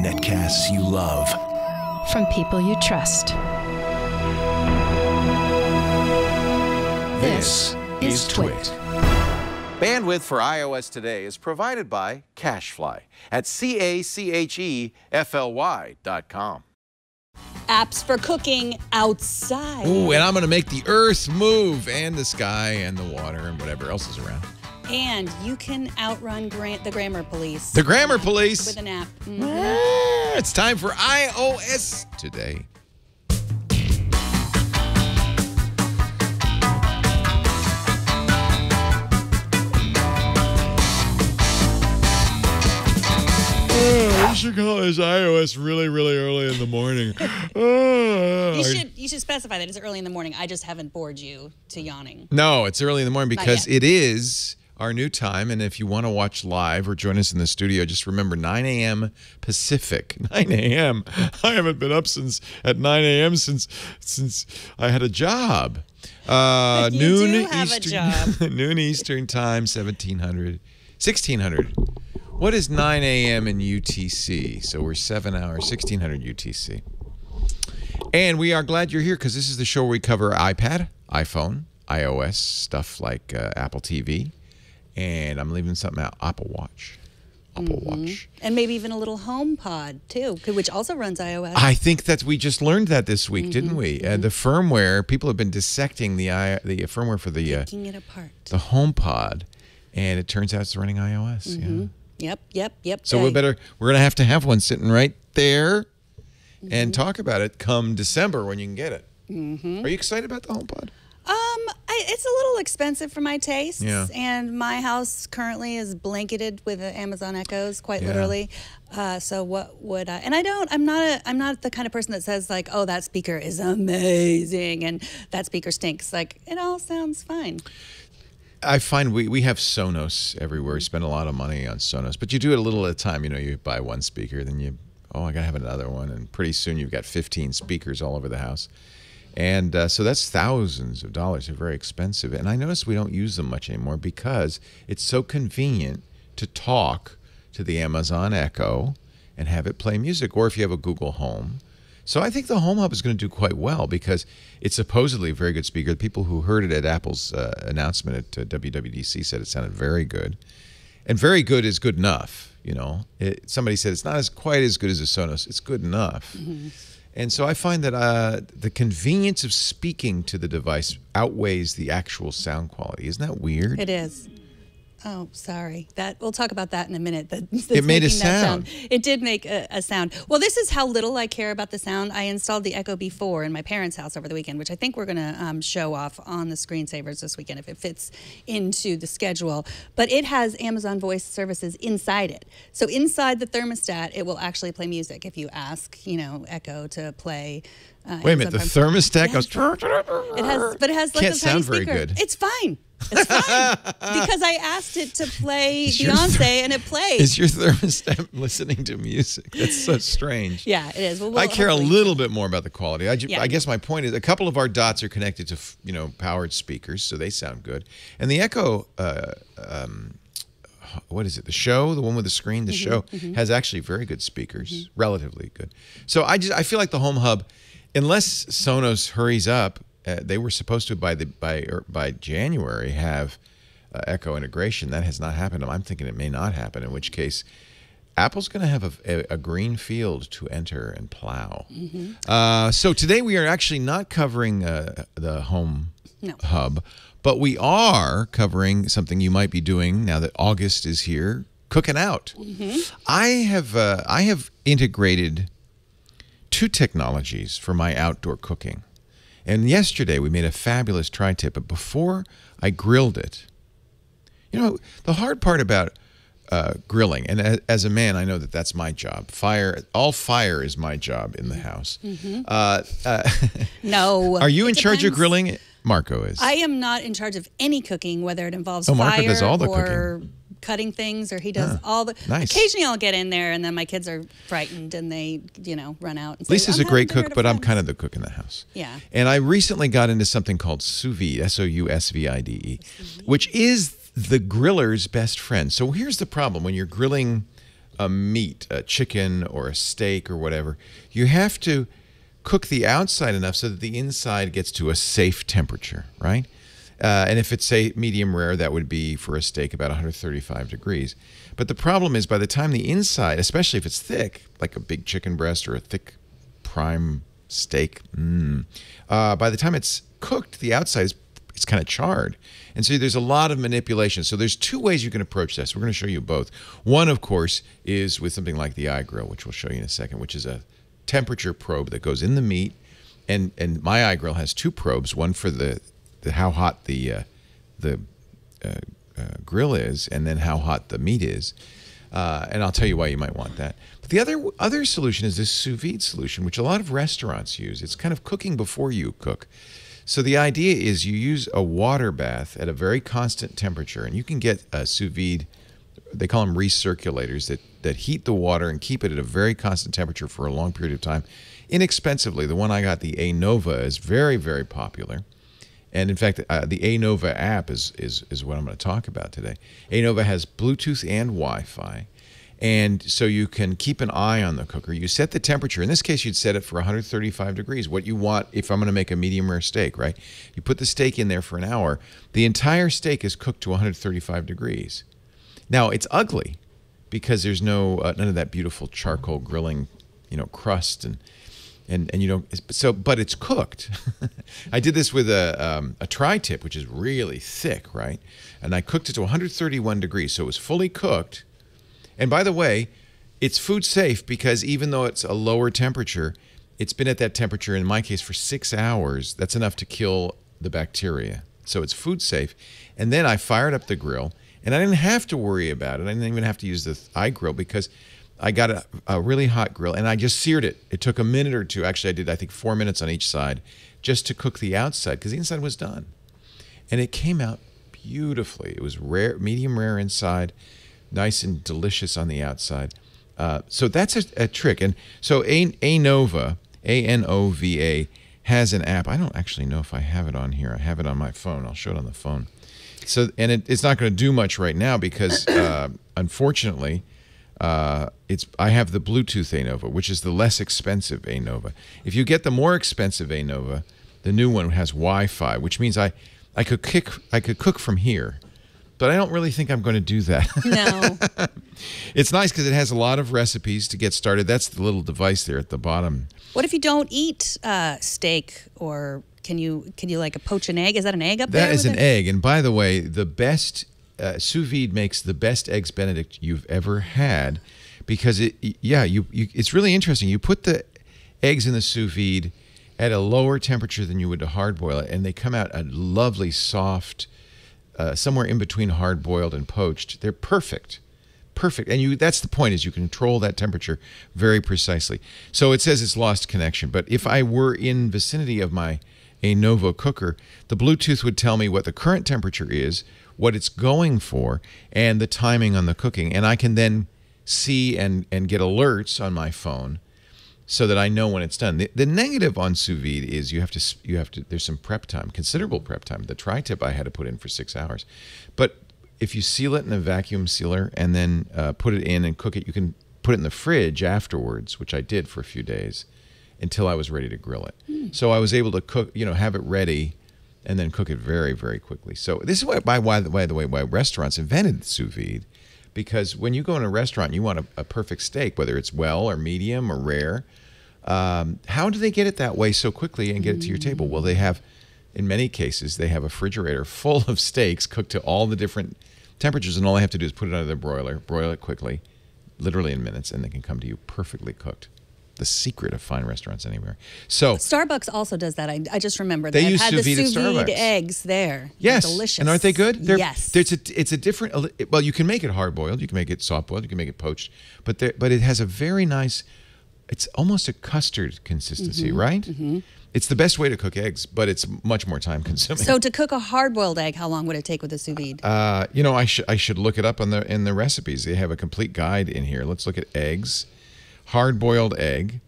Netcasts you love. From people you trust. This is Twit. Bandwidth for iOS today is provided by CacheFly at CACHEFLY.com. Apps for cooking outside. Ooh, and I'm going to make the earth move, and the sky, and the water, and whatever else is around. And you can outrun the grammar police. The grammar police? With an app. It's time for iOS today. We should call this iOS really, really early in the morning. You should specify that it's early in the morning. I just haven't bored you to yawning. No, it's early in the morning because it is our new time. And if you want to watch live or join us in the studio, just remember 9 a.m. Pacific. 9 a.m. I haven't been up at 9 a.m. since I had a job. Noon Eastern, noon Eastern time, 1600. What is 9 a.m. in UTC? So we're 7 hours, 1600 UTC. And we are glad you're here because this is the show where we cover iPad, iPhone, iOS, stuff like Apple TV. And I'm leaving something out, Apple Watch. Watch. And maybe even a little HomePod, too, which also runs iOS. I think that we just learned that this week, didn't we? The firmware, people have been dissecting the firmware for the taking it apart. The HomePod, and it turns out it's running iOS. Yeah. Yep. So we're going to have one sitting right there and talk about it come December when you can get it. Are you excited about the HomePod? It's a little expensive for my tastes, Yeah. and my house currently is blanketed with Amazon Echoes, quite literally. So what would I? And I'm not the kind of person that says like, oh, that speaker is amazing and that speaker stinks. Like, it all sounds fine. I find we have Sonos everywhere. We spend a lot of money on Sonos, but you do it a little at a time. You know, you buy one speaker, then I got to have another one, and pretty soon you've got 15 speakers all over the house. And so that's thousands of dollars. They're very expensive. And I notice we don't use them much anymore because it's so convenient to talk to the Amazon Echo and have it play music, or if you have a Google Home. So I think the Home Hub is going to do quite well because it's supposedly a very good speaker. The people who heard it at Apple's announcement at WWDC said it sounded very good. And very good is good enough, you know. Somebody said it's not quite as good as a Sonos. It's good enough. And so I find that the convenience of speaking to the device outweighs the actual sound quality. Isn't that weird? It is. Oh, sorry. We'll talk about that in a minute. It made a sound. It did make a sound. Well, this is how little I care about the sound. I installed the Echo Before in my parents' house over the weekend, which I think we're going to show off on the screensavers this weekend if it fits into the schedule. But it has Amazon Voice services inside it. So inside the thermostat, it will actually play music if you ask, Echo to play. Wait a minute, the thermostat goes. It has like Can't a tiny sound very speaker. good. It's fine. It's fine because I asked it to play Beyonce and it plays. Is your thermostat listening to music? That's so strange. Yeah, it is. Well, I care a little bit more about the quality. I guess my point is a couple of our dots are connected to powered speakers, so they sound good. And the Echo, what is it? The one with the screen. The show has actually very good speakers, relatively good. So I feel like the Home Hub, unless Sonos hurries up. They were supposed to by January have Echo integration. That has not happened. I'm thinking it may not happen. In which case, Apple's going to have a green field to enter and plow. So today we are actually not covering the Home Hub, but we are covering something you might be doing now that August is here. Cooking out. I have integrated two technologies for my outdoor cooking. And yesterday we made a fabulous tri-tip, but before I grilled it, the hard part about grilling, and as a man, I know that that's my job. All fire is my job in the house. No. Are you in charge of grilling? Marco is. I am not in charge of any cooking, whether it involves Marco fire does all the or cooking. Cutting things, or he does all the. Nice. Occasionally, I'll get in there, and then my kids are frightened, and they, run out. And say, Lisa's a great cook, but I'm kind of the cook in the house. Yeah. And I recently got into something called sous vide, SOUSVIDE, which is the griller's best friend. So here's the problem. When you're grilling a meat, a chicken or a steak or whatever, you have to cook the outside enough so that the inside gets to a safe temperature, right? And if it's, say, medium rare, that would be for a steak about 135 degrees. But the problem is by the time the inside, especially if it's thick, like a big chicken breast or a thick prime steak, by the time it's cooked, the outside it's kind of charred. And so there's a lot of manipulation. So there's two ways you can approach this. We're going to show you both. One, of course, is with something like the iGrill, which we'll show you in a second, which is a temperature probe that goes in the meat. And my iGrill has two probes, one for the how hot the grill is, and then how hot the meat is. And I'll tell you why you might want that. But the other solution is this sous vide solution, which a lot of restaurants use. It's kind of cooking before you cook. So the idea is you use a water bath at a very constant temperature, and you can get a sous vide, they call them recirculators, that heat the water and keep it at a very constant temperature for a long period of time. Inexpensively, the one I got, the Anova, is very, very popular. And in fact, the Anova app is what I'm going to talk about today. Anova has Bluetooth and Wi-Fi. And so you can keep an eye on the cooker. You set the temperature. In this case, you'd set it for 135 degrees. What you want, if I'm going to make a medium rare steak, right? You put the steak in there for an hour. The entire steak is cooked to 135 degrees. Now, it's ugly because there's none of that beautiful charcoal grilling, crust and you don't. So, but it's cooked. I did this with a tri-tip, which is really thick, right? And I cooked it to 131 degrees, so it was fully cooked. And by the way, it's food safe because even though it's a lower temperature, it's been at that temperature, in my case, for 6 hours. That's enough to kill the bacteria. So it's food safe. And then I fired up the grill, and I didn't have to worry about it. I didn't even have to use the iGrill because I got a really hot grill, and I just seared it. It took a minute or two. Actually, I did, I think, 4 minutes on each side just to cook the outside because the inside was done. And it came out beautifully. It was rare, medium rare inside, nice and delicious on the outside. So that's a trick. And so Anova, A-N-O-V-A, has an app. I don't actually know if I have it on here. I have it on my phone. I'll show it on the phone. So, and it's not going to do much right now because, unfortunately, I have the Bluetooth Anova, which is the less expensive Anova. If you get the more expensive Anova, the new one has Wi-Fi, which means I could cook from here. But I don't really think I'm going to do that. No. It's nice because it has a lot of recipes to get started. That's the little device there at the bottom. What if you don't eat steak, or can you like poach an egg? Is that an egg up there? That is an egg. And by the way, the best sous vide makes the best eggs Benedict you've ever had because it's really interesting. You put the eggs in the sous vide at a lower temperature than you would to hard boil it, and they come out a lovely soft. Somewhere in between hard-boiled and poached. They're perfect. And that's the point, is you control that temperature very precisely. So it says it's lost connection. But if I were in vicinity of my Anova cooker, the Bluetooth would tell me what the current temperature is, what it's going for, and the timing on the cooking. And I can then see and get alerts on my phone so that I know when it's done. The negative on sous vide is you have to there's some prep time, considerable prep time. The tri-tip I had to put in for 6 hours. But if you seal it in a vacuum sealer and then put it in and cook it, you can put it in the fridge afterwards, which I did for a few days until I was ready to grill it. So I was able to cook, have it ready and then cook it very, very quickly. So this is why restaurants invented sous vide. Because when you go in a restaurant and you want a perfect steak, whether it's well or medium or rare, how do they get it that way so quickly and get it to your table? Well, in many cases, they have a refrigerator full of steaks cooked to all the different temperatures, and all they have to do is put it under the broiler, broil it quickly, literally in minutes, and they can come to you perfectly cooked. The secret of fine restaurants anywhere. So Starbucks also does that. I just remember that. They use I've had sous vide the at sous vide Starbucks. eggs there. Yes. They're delicious. And aren't they good? Yes. It's a different. Well, you can make it hard boiled. You can make it soft boiled. You can make it poached. But it has a very nice. It's almost a custard consistency, right? Mm-hmm. It's the best way to cook eggs, but it's much more time consuming. So to cook a hard boiled egg, how long would it take with a sous vide? I should look it up in the recipes. They have a complete guide in here. Let's look at eggs. Hard boiled egg.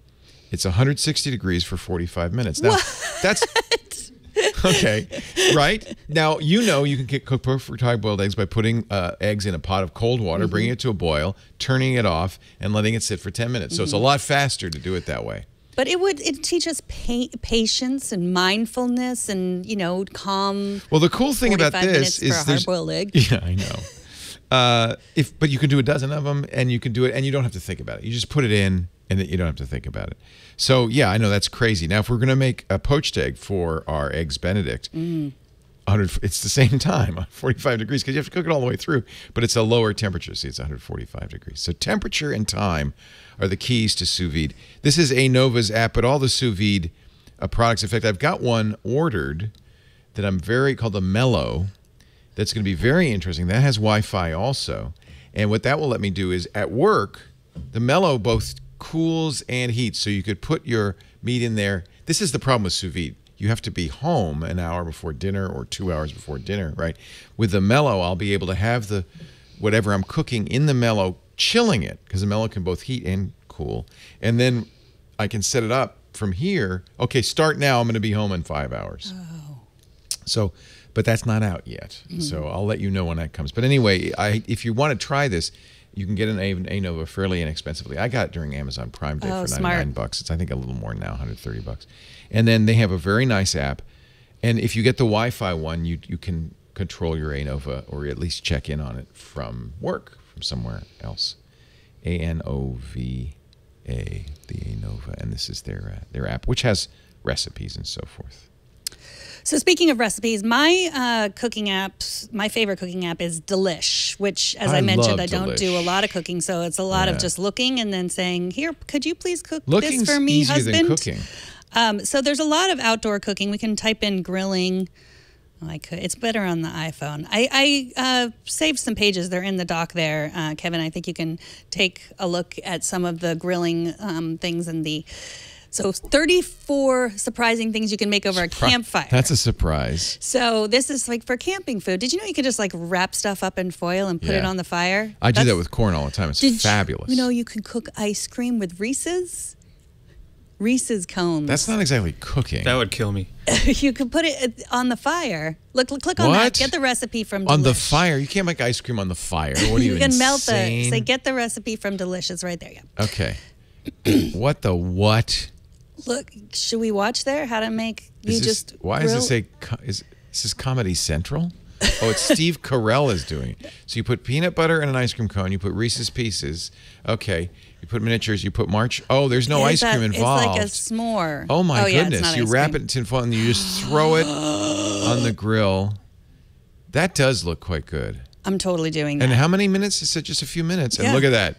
It's 160 degrees for 45 minutes. Now, what? that's Okay, right? Now, you can cook perfect hard-boiled eggs by putting eggs in a pot of cold water, bringing it to a boil, turning it off, and letting it sit for 10 minutes. So it's a lot faster to do it that way. But it teaches patience and mindfulness and, calm. Well, the cool thing about this is for a hard-boiled egg. Yeah, I know. But you can do a dozen of them, and you can do it, and you don't have to think about it. You just put it in, and you don't have to think about it. So, yeah, I know that's crazy. Now, if we're going to make a poached egg for our Eggs Benedict, it's the same time, 45 degrees, because you have to cook it all the way through, but it's a lower temperature. See, it's 145 degrees. So temperature and time are the keys to sous vide. This is Anova's app, but all the sous vide products. In fact, I've got one ordered that called the Mellow. That's going to be very interesting. That has Wi-Fi also. And what that will let me do is, at work, the Mellow both cools and heats, so you could put your meat in there. This is the problem with sous vide. You have to be home an hour before dinner or 2 hours before dinner, right? With the Mellow, I'll be able to have whatever I'm cooking in the Mellow, chilling it, because the Mellow can both heat and cool. And then I can set it up from here. Okay, start now. I'm going to be home in 5 hours. Oh. So, but that's not out yet. So I'll let you know when that comes. But anyway, if you want to try this, you can get an Anova fairly inexpensively. I got it during Amazon Prime Day for $99. It's, I think, a little more now, $130. And then they have a very nice app. And if you get the Wi-Fi one, you can control your Anova, or at least check in on it from work, from somewhere else. ANOVA, the Anova. And this is their app, which has recipes and so forth. So speaking of recipes, my favorite cooking app is Delish, which, as I mentioned, I don't do a lot of cooking, so it's a lot of just looking and then saying, "Here, could you please cook this for me, easier husband?" Than cooking. So there's a lot of outdoor cooking. We can type in grilling. It's better on the iPhone. I saved some pages. They're in the doc there, Kevin. I think you can take a look at some of the grilling things in the. So 34 surprising things you can make over a campfire. That's a surprise. So this is like for camping food. Did you know you could just like wrap stuff up in foil and put it on the fire? I do that with corn all the time. It's fabulous. You know you could cook ice cream with Reese's cones. That's not exactly cooking. That would kill me. You could put it on the fire. Click on that. Get the recipe from Delish. On the fire? You can't make ice cream on the fire. What are you, You can insane? Say get the recipe from Delish. It's right there. Yeah. Okay. What? Look, should we watch there? How to make Why does it say? Is this Comedy Central? Oh, it's Steve Carell is doing it. So you put peanut butter in an ice cream cone. You put Reese's Pieces. Okay. You put miniatures. You put March. Oh, there's no ice cream involved. It's like a s'more. Oh my yeah, goodness! You wrap it in tin foil and you just throw it on the grill. That does look quite good. I'm totally doing that. And how many minutes? It said just a few minutes. And look at that.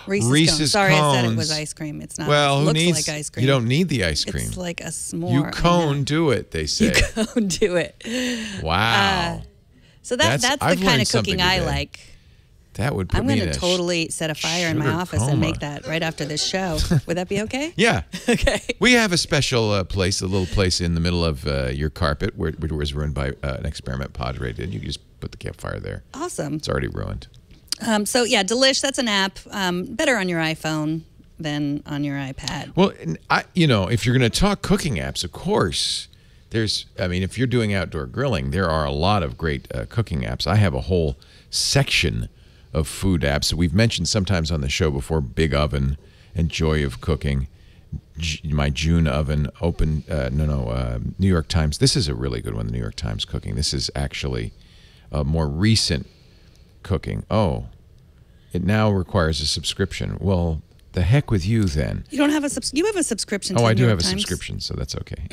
Reese's cones. Sorry, I said it was ice cream. It's not. Well, it who looks needs? like ice cream. You don't need the ice cream. It's like a s'more. You cone do it, they say. You cone do it. Wow. So that's the kind of cooking I like. That would put I'm me going to totally set a fire in my office and make that right after this show. Would that be okay? Yeah. Okay. We have a special place, a little place in the middle of your carpet, which was ruined by an experiment Padre did. You can just put the campfire there. Awesome. It's already ruined. So yeah, Delish, that's an app. Better on your iPhone than on your iPad. Well, if you're going to talk cooking apps, of course, if you're doing outdoor grilling, there are a lot of great cooking apps. I have a whole section of food apps. We've mentioned sometimes on the show before, Big Oven and Joy of Cooking, my June Oven, New York Times. This is a really good one, the New York Times Cooking. This is actually a more recent cooking. Oh, it now requires a subscription. Well, the heck with you then. You don't have you have a subscription to I the do New have York a Times? subscription, so that's okay.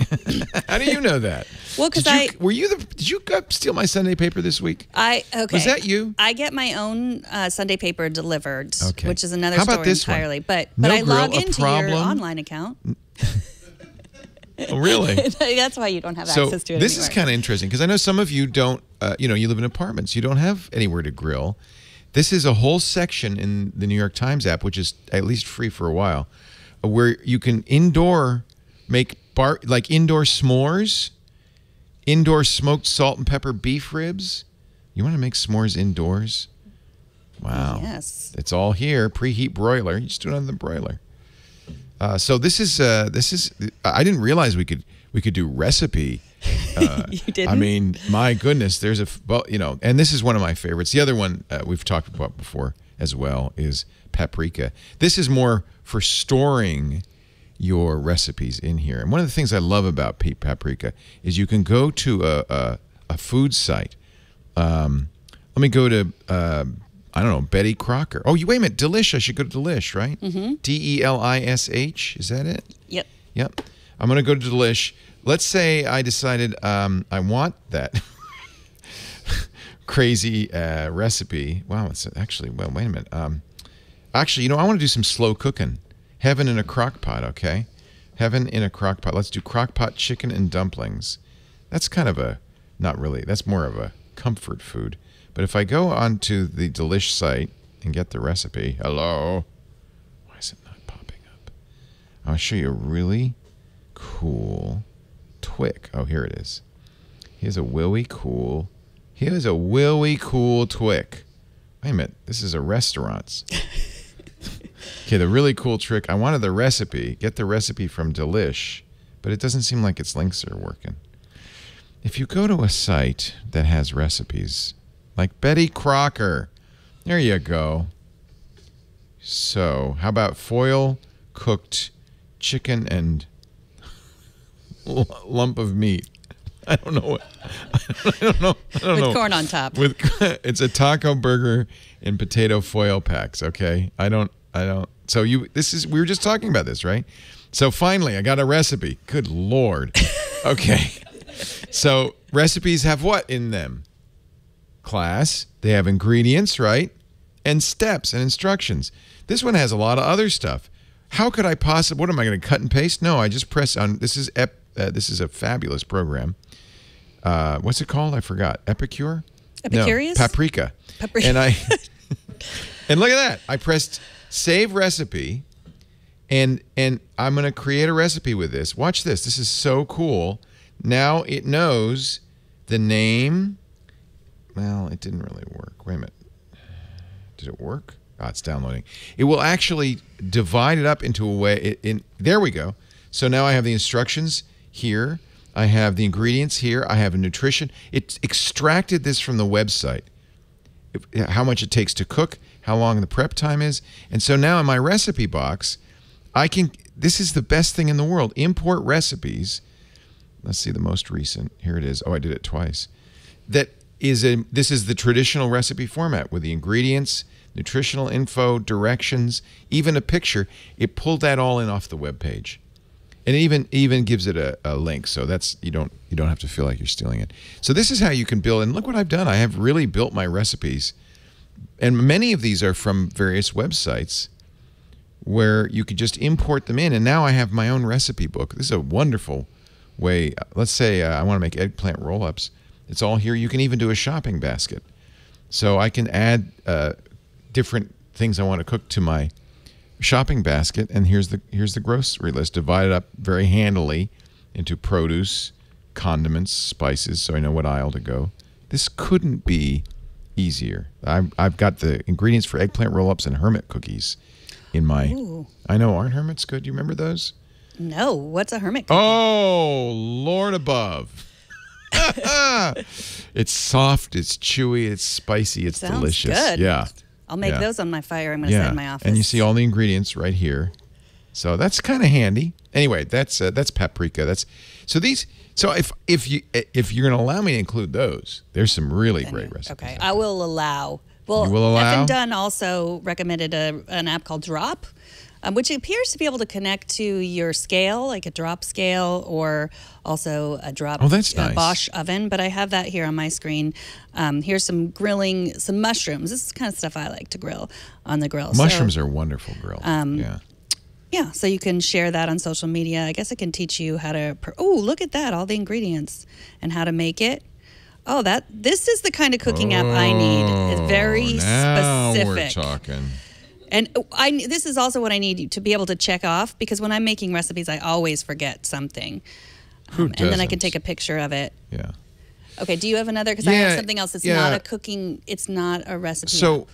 How do you know that? Well, because did you steal my Sunday paper this week? Okay. Was that you? I get my own Sunday paper delivered, which is another How about story this entirely. One? But No I log grill, into your online account. Oh, really? That's why you don't have access to it This anywhere. is kind of interesting because I know some of you don't, you live in apartments. You don't have anywhere to grill. This is a whole section in the New York Times app, which is at least free for a while, where you can make indoor s'mores, indoor smoked salt and pepper beef ribs. You want to make s'mores indoors? Wow. Yes. It's all here. Preheat broiler. You just do it on the broiler. So this is I didn't realize we could do recipe You didn't? I mean, my goodness, there's and this is one of my favorites. The other one we've talked about before as well is paprika. This is more for storing your recipes in here. And one of the things I love about paprika is you can go to a food site. Let me go to, I don't know, Betty Crocker. Oh, wait a minute, Delish. I should go to Delish, right? Mm-hmm. Delish. Is that it? Yep. Yep. I'm going to go to Delish. Let's say I decided I want that crazy recipe. Wow, it's actually, well, wait a minute. Actually, I want to do some slow cooking. Heaven in a crock pot, okay? Heaven in a crock pot. Let's do crock pot chicken and dumplings. That's kind of not really, that's more of a comfort food. But if I go onto the Delish site and get the recipe, hello? Why is it not popping up? I'll show you a really cool Twick. Oh, here it is. Here's a willy cool Twick. Wait a minute. This is a restaurant's. Okay, the really cool trick. I wanted the recipe. Get the recipe from Delish, but it doesn't seem like its links are working. If you go to a site that has recipes, like Betty Crocker, there you go. So, how about foil cooked chicken and lump of meat? I don't know what. I don't know. With corn on top. It's a taco burger in potato foil packs. Okay, I don't. So we were just talking about this, right? So finally, I got a recipe. Good Lord. Okay. So recipes have what in them? Class. They have ingredients, right? And steps and instructions. This one has a lot of other stuff. How could I possibly? What am I going to cut and paste? No, I just press on. This is a fabulous program. What's it called? I forgot. Epicure? Epicurious? No, Paprika. And and look at that. I pressed save recipe, and I'm going to create a recipe with this. Watch this. This is so cool. Now it knows the name. Well, it didn't really work. Wait a minute. Did it work? Oh, it's downloading. It will actually divide it up into a way. There we go. So now I have the instructions here. I have the ingredients here. I have a nutrition. It extracted this from the website. How much it takes to cook, how long the prep time is. And so now in my recipe box, this is the best thing in the world. Import recipes. Let's see the most recent. Here it is. Oh, I did it twice. This is the traditional recipe format with the ingredients, nutritional info, directions, even a picture. It pulled that all in off the web page. And it even gives it a link, so that's you don't have to feel like you're stealing it. So this is how you can build, and look what I've done. I have really built my recipes, and many of these are from various websites where you could just import them in, and now I have my own recipe book. This is a wonderful way. Let's say I want to make eggplant roll-ups. It's all here. You can even do a shopping basket. So I can add different things I want to cook to my shopping basket, and here's the grocery list divided up very handily into produce, condiments, spices, so I know what aisle to go. This couldn't be easier. I've got the ingredients for eggplant roll-ups and hermit cookies in my. Ooh. I know, aren't hermits good? Do you remember those? No. What's a hermit cookie? Oh, Lord above. It's soft, it's chewy, it's spicy, it's Sounds delicious. Good. Yeah. I'll make those on my fire. I'm going to set in my office. And you see all the ingredients right here. So that's kind of handy. Anyway, that's paprika. So if you're going to allow me to include those, there's some really great recipes. Okay, I will allow. Well, you will allow? F and Dunn also recommended an app called Drop, which appears to be able to connect to your scale, like a drop scale, or also a drop that's nice. Bosch oven. But I have that here on my screen. Here's some mushrooms. This is the kind of stuff I like to grill on the grill. Mushrooms are wonderful grilled. Yeah, so you can share that on social media. I guess I can teach you how to. Look at that! All the ingredients and how to make it. Oh, this is the kind of cooking app I need. It's very specific. We're talking. And this is also what I need to be able to check off, because when I'm making recipes, I always forget something. Who doesn't? And then I can take a picture of it. Yeah. Okay, do you have another? Because I have something else that's not a cooking, it's not a recipe. So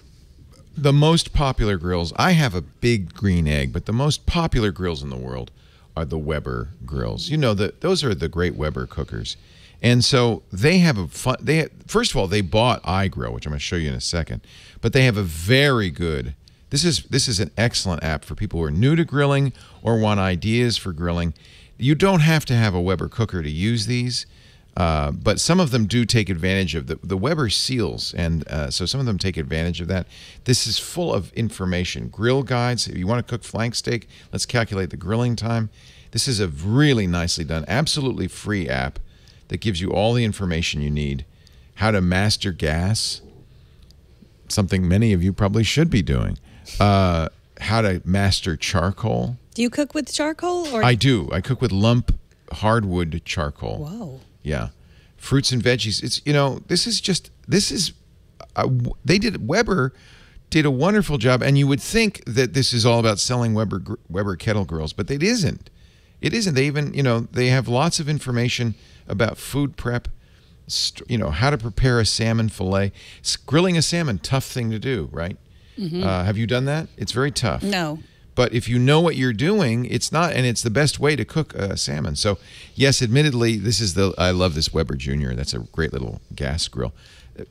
the most popular grills, I have a big green egg, but the most popular grills in the world are the Weber grills. You know, those are the great Weber cookers. And so they have a fun. First of all, they bought iGrill, which I'm going to show you in a second. But they have a very good. This is an excellent app for people who are new to grilling or want ideas for grilling. You don't have to have a Weber cooker to use these, but some of them do take advantage of the Weber seals, and so some of them take advantage of that. This is full of information. Grill guides. If you want to cook flank steak, let's calculate the grilling time. This is a really nicely done, absolutely free app that gives you all the information you need. How to master gas, something many of you probably should be doing. How to master charcoal. Do you cook with charcoal? Or I do. I cook with lump hardwood charcoal. Whoa. Yeah. Fruits and veggies. Weber did a wonderful job, and you would think that this is all about selling Weber kettle grills, but it isn't. It isn't. They even, they have lots of information about food prep, how to prepare a salmon fillet. Grilling a salmon, tough thing to do, right? Mm-hmm. Have you done that? It's very tough. No. But if you know what you're doing, it's not, and it's the best way to cook salmon. So, yes, admittedly, I love this Weber Junior. That's a great little gas grill.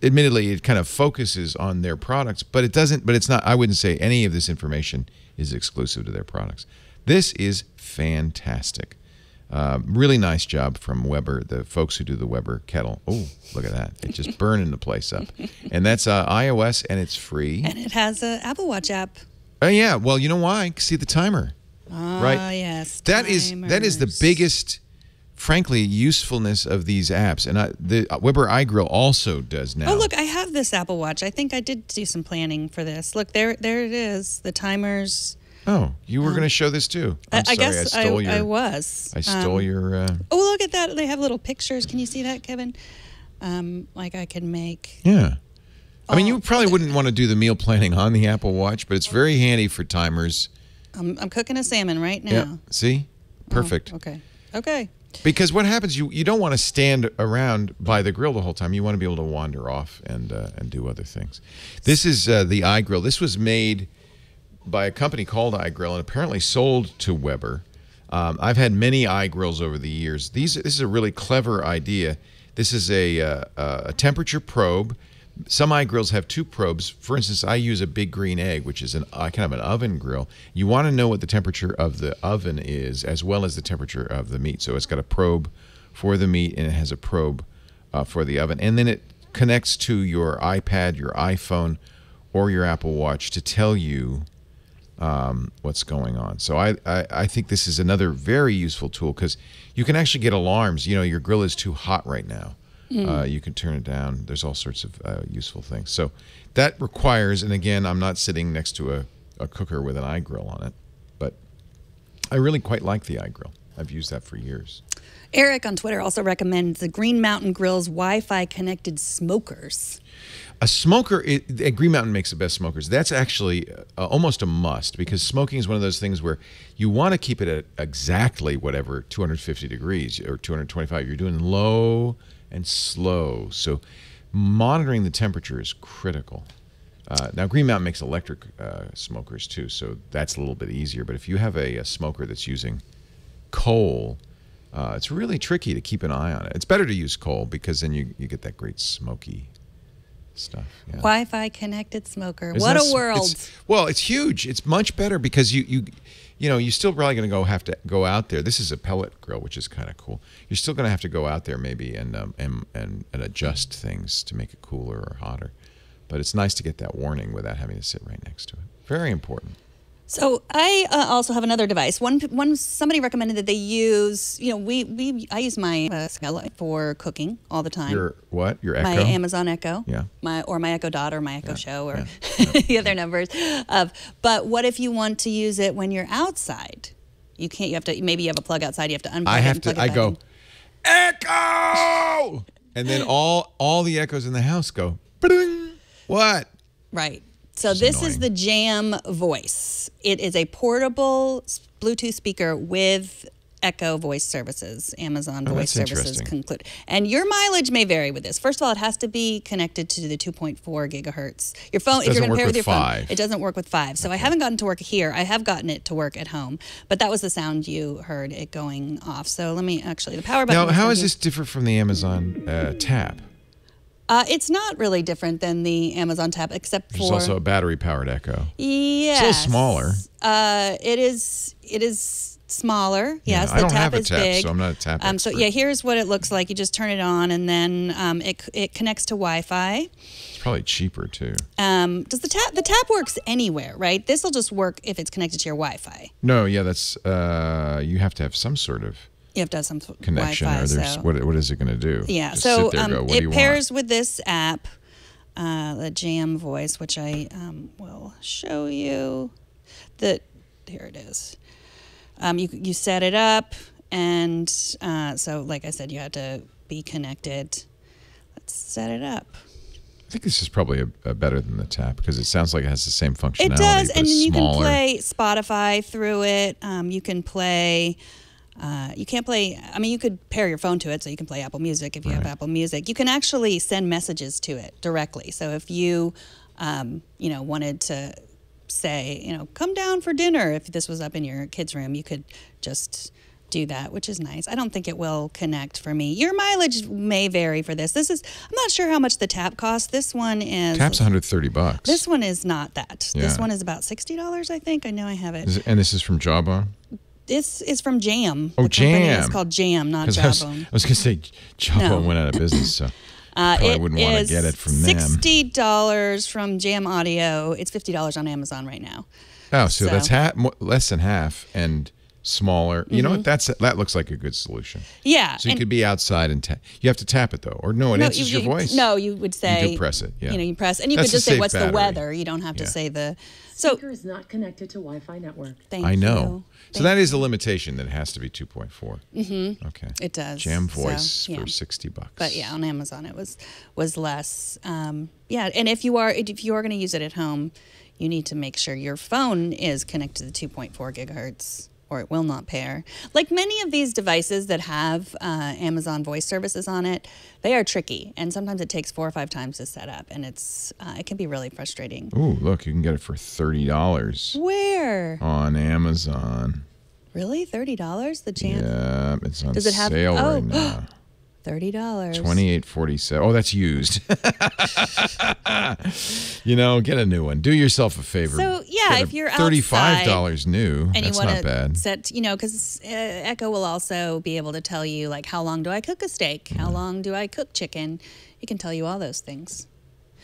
Admittedly, it kind of focuses on their products, but it's not, I wouldn't say any of this information is exclusive to their products. This is fantastic. Really nice job from Weber, the folks who do the Weber kettle. Oh, look at that. It's just burning the place up. And that's iOS, and it's free. And it has an Apple Watch app. Oh, yeah. Well, you know why? See the timer. Right? Yes. That is the biggest, frankly, usefulness of these apps. And the Weber iGrill also does now. Oh, look, I have this Apple Watch. I think I did do some planning for this. Look, there it is. The timers. Oh, you were going to show this too. I'm sorry, guess I was. I stole your... Oh, look at that. They have little pictures. Can you see that, Kevin? Like I can make... Yeah. I mean, you probably wouldn't want to do the meal planning on the Apple Watch, but it's very handy for timers. I'm cooking a salmon right now. Yeah. See? Perfect. Oh, okay. Because what happens, you don't want to stand around by the grill the whole time. You want to be able to wander off and do other things. This is the iGrill. This was made by a company called iGrill and apparently sold to Weber. I've had many iGrills over the years. This is a really clever idea. This is a temperature probe. Some iGrills have two probes. For instance, I use a Big Green Egg, which is kind of an oven grill. You want to know what the temperature of the oven is as well as the temperature of the meat. So it's got a probe for the meat and it has a probe for the oven. And then it connects to your iPad, your iPhone, or your Apple Watch to tell you what's going on. So I think this is another very useful tool because you can actually get alarms. Your grill is too hot right now. You can turn it down. There's all sorts of useful things. So that requires, and again, I'm not sitting next to a cooker with an iGrill on it, but I really quite like the iGrill. I've used that for years. Eric on Twitter also recommends the Green Mountain Grill's Wi-Fi connected smokers. A smoker, Green Mountain makes the best smokers. That's actually almost a must because smoking is one of those things where you want to keep it at exactly whatever, 250 degrees or 225. You're doing low and slow. So monitoring the temperature is critical. Now, Green Mountain makes electric smokers too, so that's a little bit easier. But if you have a smoker that's using coal, it's really tricky to keep an eye on it. It's better to use coal because then you get that great smoky stuff. Yeah. Wi-Fi connected smoker. What a world. It's huge. It's much better because you're still probably going to have to go out there. This is a pellet grill, which is kind of cool. You're still going to have to go out there maybe and adjust things to make it cooler or hotter. But it's nice to get that warning without having to sit right next to it. Very important. So I also have another device. Somebody recommended that they use. I use my Skylight for cooking all the time. Your what? Your Echo? My Amazon Echo. Yeah. My Echo Dot or my Echo Show or the other numbers. But what if you want to use it when you're outside? You can't. You have to. Maybe you have a plug outside. You have to unplug. I go Echo, and then all the echoes in the house go. Ba-ding. What? Right. So this is the Jam Voice. It is a portable Bluetooth speaker with Echo voice services, Amazon voice that's services interesting. conclude. And your mileage may vary with this. First of all, it has to be connected to the 2.4 gigahertz. Your phone, if you're going to pair with your phone, it doesn't work with 5. So I haven't gotten to work here. I have gotten it to work at home, but that was the sound you heard it going off. So let me actually, the power button. Now, how is this different from the Amazon Tab? It's not really different than the Amazon Tab, except There's for also a battery-powered Echo. yes, It's a little smaller. It is smaller. Yes, I the don't Tab have a is Tab, big. so I'm not a Tab expert. So yeah, here's what it looks like. You just turn it on, and then it connects to Wi-Fi. It's probably cheaper too. Does the Tab works anywhere, right? This will just work if it's connected to your Wi-Fi. No, yeah, that's you have to have some sort of You have to have some connection, Wi-Fi, or there's so. what is it going to do? Yeah, Just so sit there and go, what do you it want? pairs with this app, the Jam Voice, which I will show you. Here it is. You set it up, and so like I said, you had to be connected. Let's set it up. I think this is probably better than the Tab because it sounds like it has the same functionality. It does, but and it's you smaller. can play Spotify through it. You can play. You can't play. I mean, you could pair your phone to it, so you can play Apple Music if you have Apple Music. You can actually send messages to it directly. So if you, wanted to say, come down for dinner, if this was up in your kid's room, you could just do that, which is nice. I don't think it will connect for me. Your mileage may vary for this. I'm not sure how much the Tab costs. This one is Tab's $130. This one is not that. Yeah. This one is about $60, I think. I know I have it. And this is from Jawbone? This is from Jam. Oh, The company Jam. is called Jam, not 'Cause Jawbone. I was going to say Jawbone No. went out of business, so probably wouldn't want to get it from them. $60 from Jam Audio. It's $50 on Amazon right now. Oh, so that's less than half and smaller. You know what? That looks like a good solution. Yeah. So you could be outside and you have to tap it though, or no, it answers your voice. No, you would say. You could press it. Yeah. You press, and you That's could just to say, save "What's battery. the weather?" You don't have to say the. So Speaker is not connected to Wi-Fi network. thank I know. you. So that is a limitation that it has to be 2.4. Mm-hmm. Okay. It does. Jam So, Voice yeah. for $60. But yeah, on Amazon it was less. Yeah, and if you are going to use it at home, you need to make sure your phone is connected to the 2.4 gigahertz, or it will not pair. Like many of these devices that have Amazon voice services on it, they are tricky, and sometimes it takes 4 or 5 times to set up, and it can be really frustrating. Ooh, look, you can get it for $30 Where? on Amazon. Really? $30? The Jam? Yeah, it's on Does it have- sale oh. right now. $30. $28.47. Oh, that's used. Get a new one. Do yourself a favor. So, yeah, Get if you're $35 new. And That's you want not bad. to set, because Echo will also be able to tell you, like, how long do I cook a steak? How long do I cook chicken? It can tell you all those things.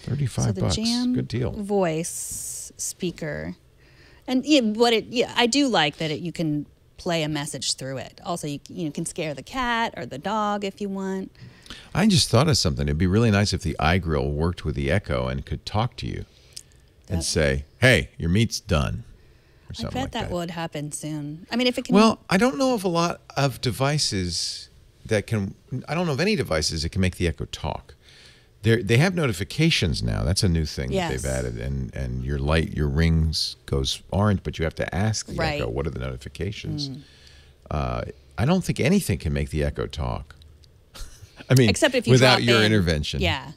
$35. So the Jam Good deal. voice speaker, and I do like that you can play a message through it. Also, you can scare the cat or the dog if you want. I just thought of something. It'd be really nice if the iGrill worked with the Echo and could talk to you and say, "Hey, your meat's done," or I something bet like that. that would happen soon. I mean, if it can. Well, I don't know of a lot of devices that can. I don't know of any devices that can make the Echo talk. They have notifications now. That's a new thing that they've added, and your rings goes orange, but you have to ask the Echo, what are the notifications? I don't think anything can make the Echo talk. I mean, except if you without drop your in. intervention. Yeah.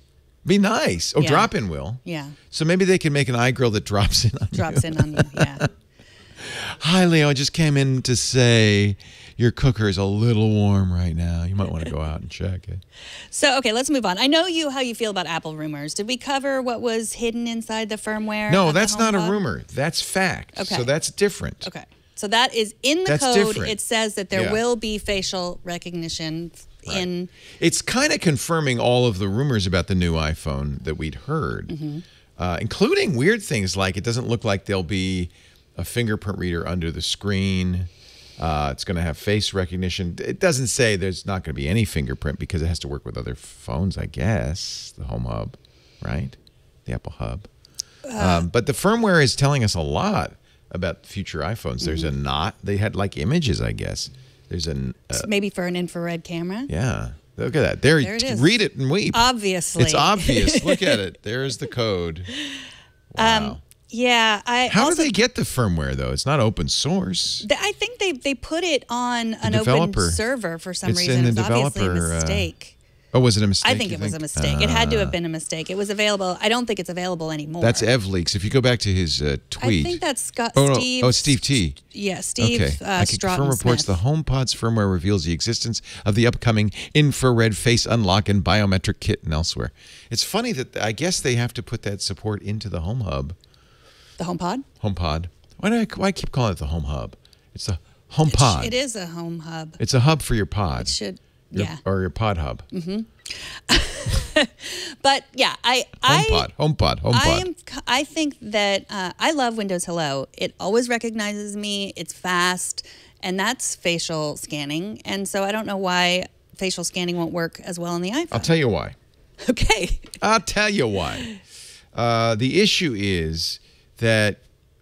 Be nice. Oh, Yeah. drop-in will. Yeah. So maybe they can make an iGrill that drops in on you. Drops in on you. Yeah. Hi, Leo. I just came in to say your cooker is a little warm right now. You might want to go out and check it. So, okay, let's move on. I know how you feel about Apple rumors. Did we cover what was hidden inside the firmware? No, of the that's not a HomePod? rumor. That's fact. Okay. So that's different. Okay. So that is in the That's code. different. It says that there Yeah. will be facial recognition in. It's kind of confirming all of the rumors about the new iPhone that we'd heard, including weird things like it doesn't look like there'll be a fingerprint reader under the screen. It's going to have face recognition. It doesn't say there's not going to be any fingerprint because it has to work with other phones, I guess. The Home Hub, right? The Apple Hub. But the firmware is telling us a lot about future iPhones. There's a knot. They had like images, I guess. There's Maybe for an infrared camera. yeah. Look at that. There it is. Read it and weep. Obviously. It's obvious. Look at it. There's the code. Wow. Yeah. How do they get the firmware, though? It's not open source. I think they put it on an developer. open server for some It's reason. in It the was obviously a developer, mistake. Oh, was it a mistake? I think it was a mistake. It had to have been a mistake. It was available. I don't think it's available anymore. That's EvLeaks. If you go back to his tweet. I think that's Steve. Oh, Steve T. Yeah, Steve I can confirm reports Smith. the HomePod's firmware reveals the existence of the upcoming infrared face unlock and biometric kit and elsewhere. It's funny that I guess they have to put that support into the Home Hub. The HomePod? HomePod. Why keep calling it the Home Hub? It's the HomePod. It is a home hub. It's a hub for your pod. It should. Yeah. Or your pod hub. Mm-hmm. But yeah, HomePod. I think that I love Windows Hello. It always recognizes me. It's fast, and that's facial scanning. And so I don't know why facial scanning won't work as well on the iPhone. I'll tell you why. Okay. I'll tell you why. The issue is that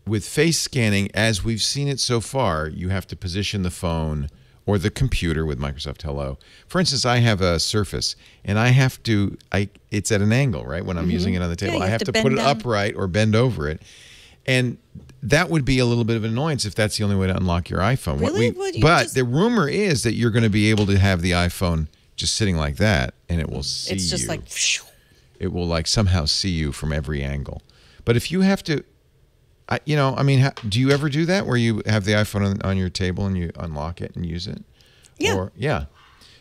with face scanning, as we've seen it so far, you have to position the phone or the computer with Microsoft Hello. For instance, I have a Surface, and it's at an angle, right, when I'm using it on the table. Yeah, I have to put it upright or bend over it. And that would be a little bit of an annoyance if that's the only way to unlock your iPhone. Really? But the rumor is that you're going to be able to have the iPhone just sitting like that, and it will see you. It's just like... It will like somehow see you from every angle. But if you have to... do you ever do that where you have the iPhone on your table and you unlock it and use it? Yeah. Yeah.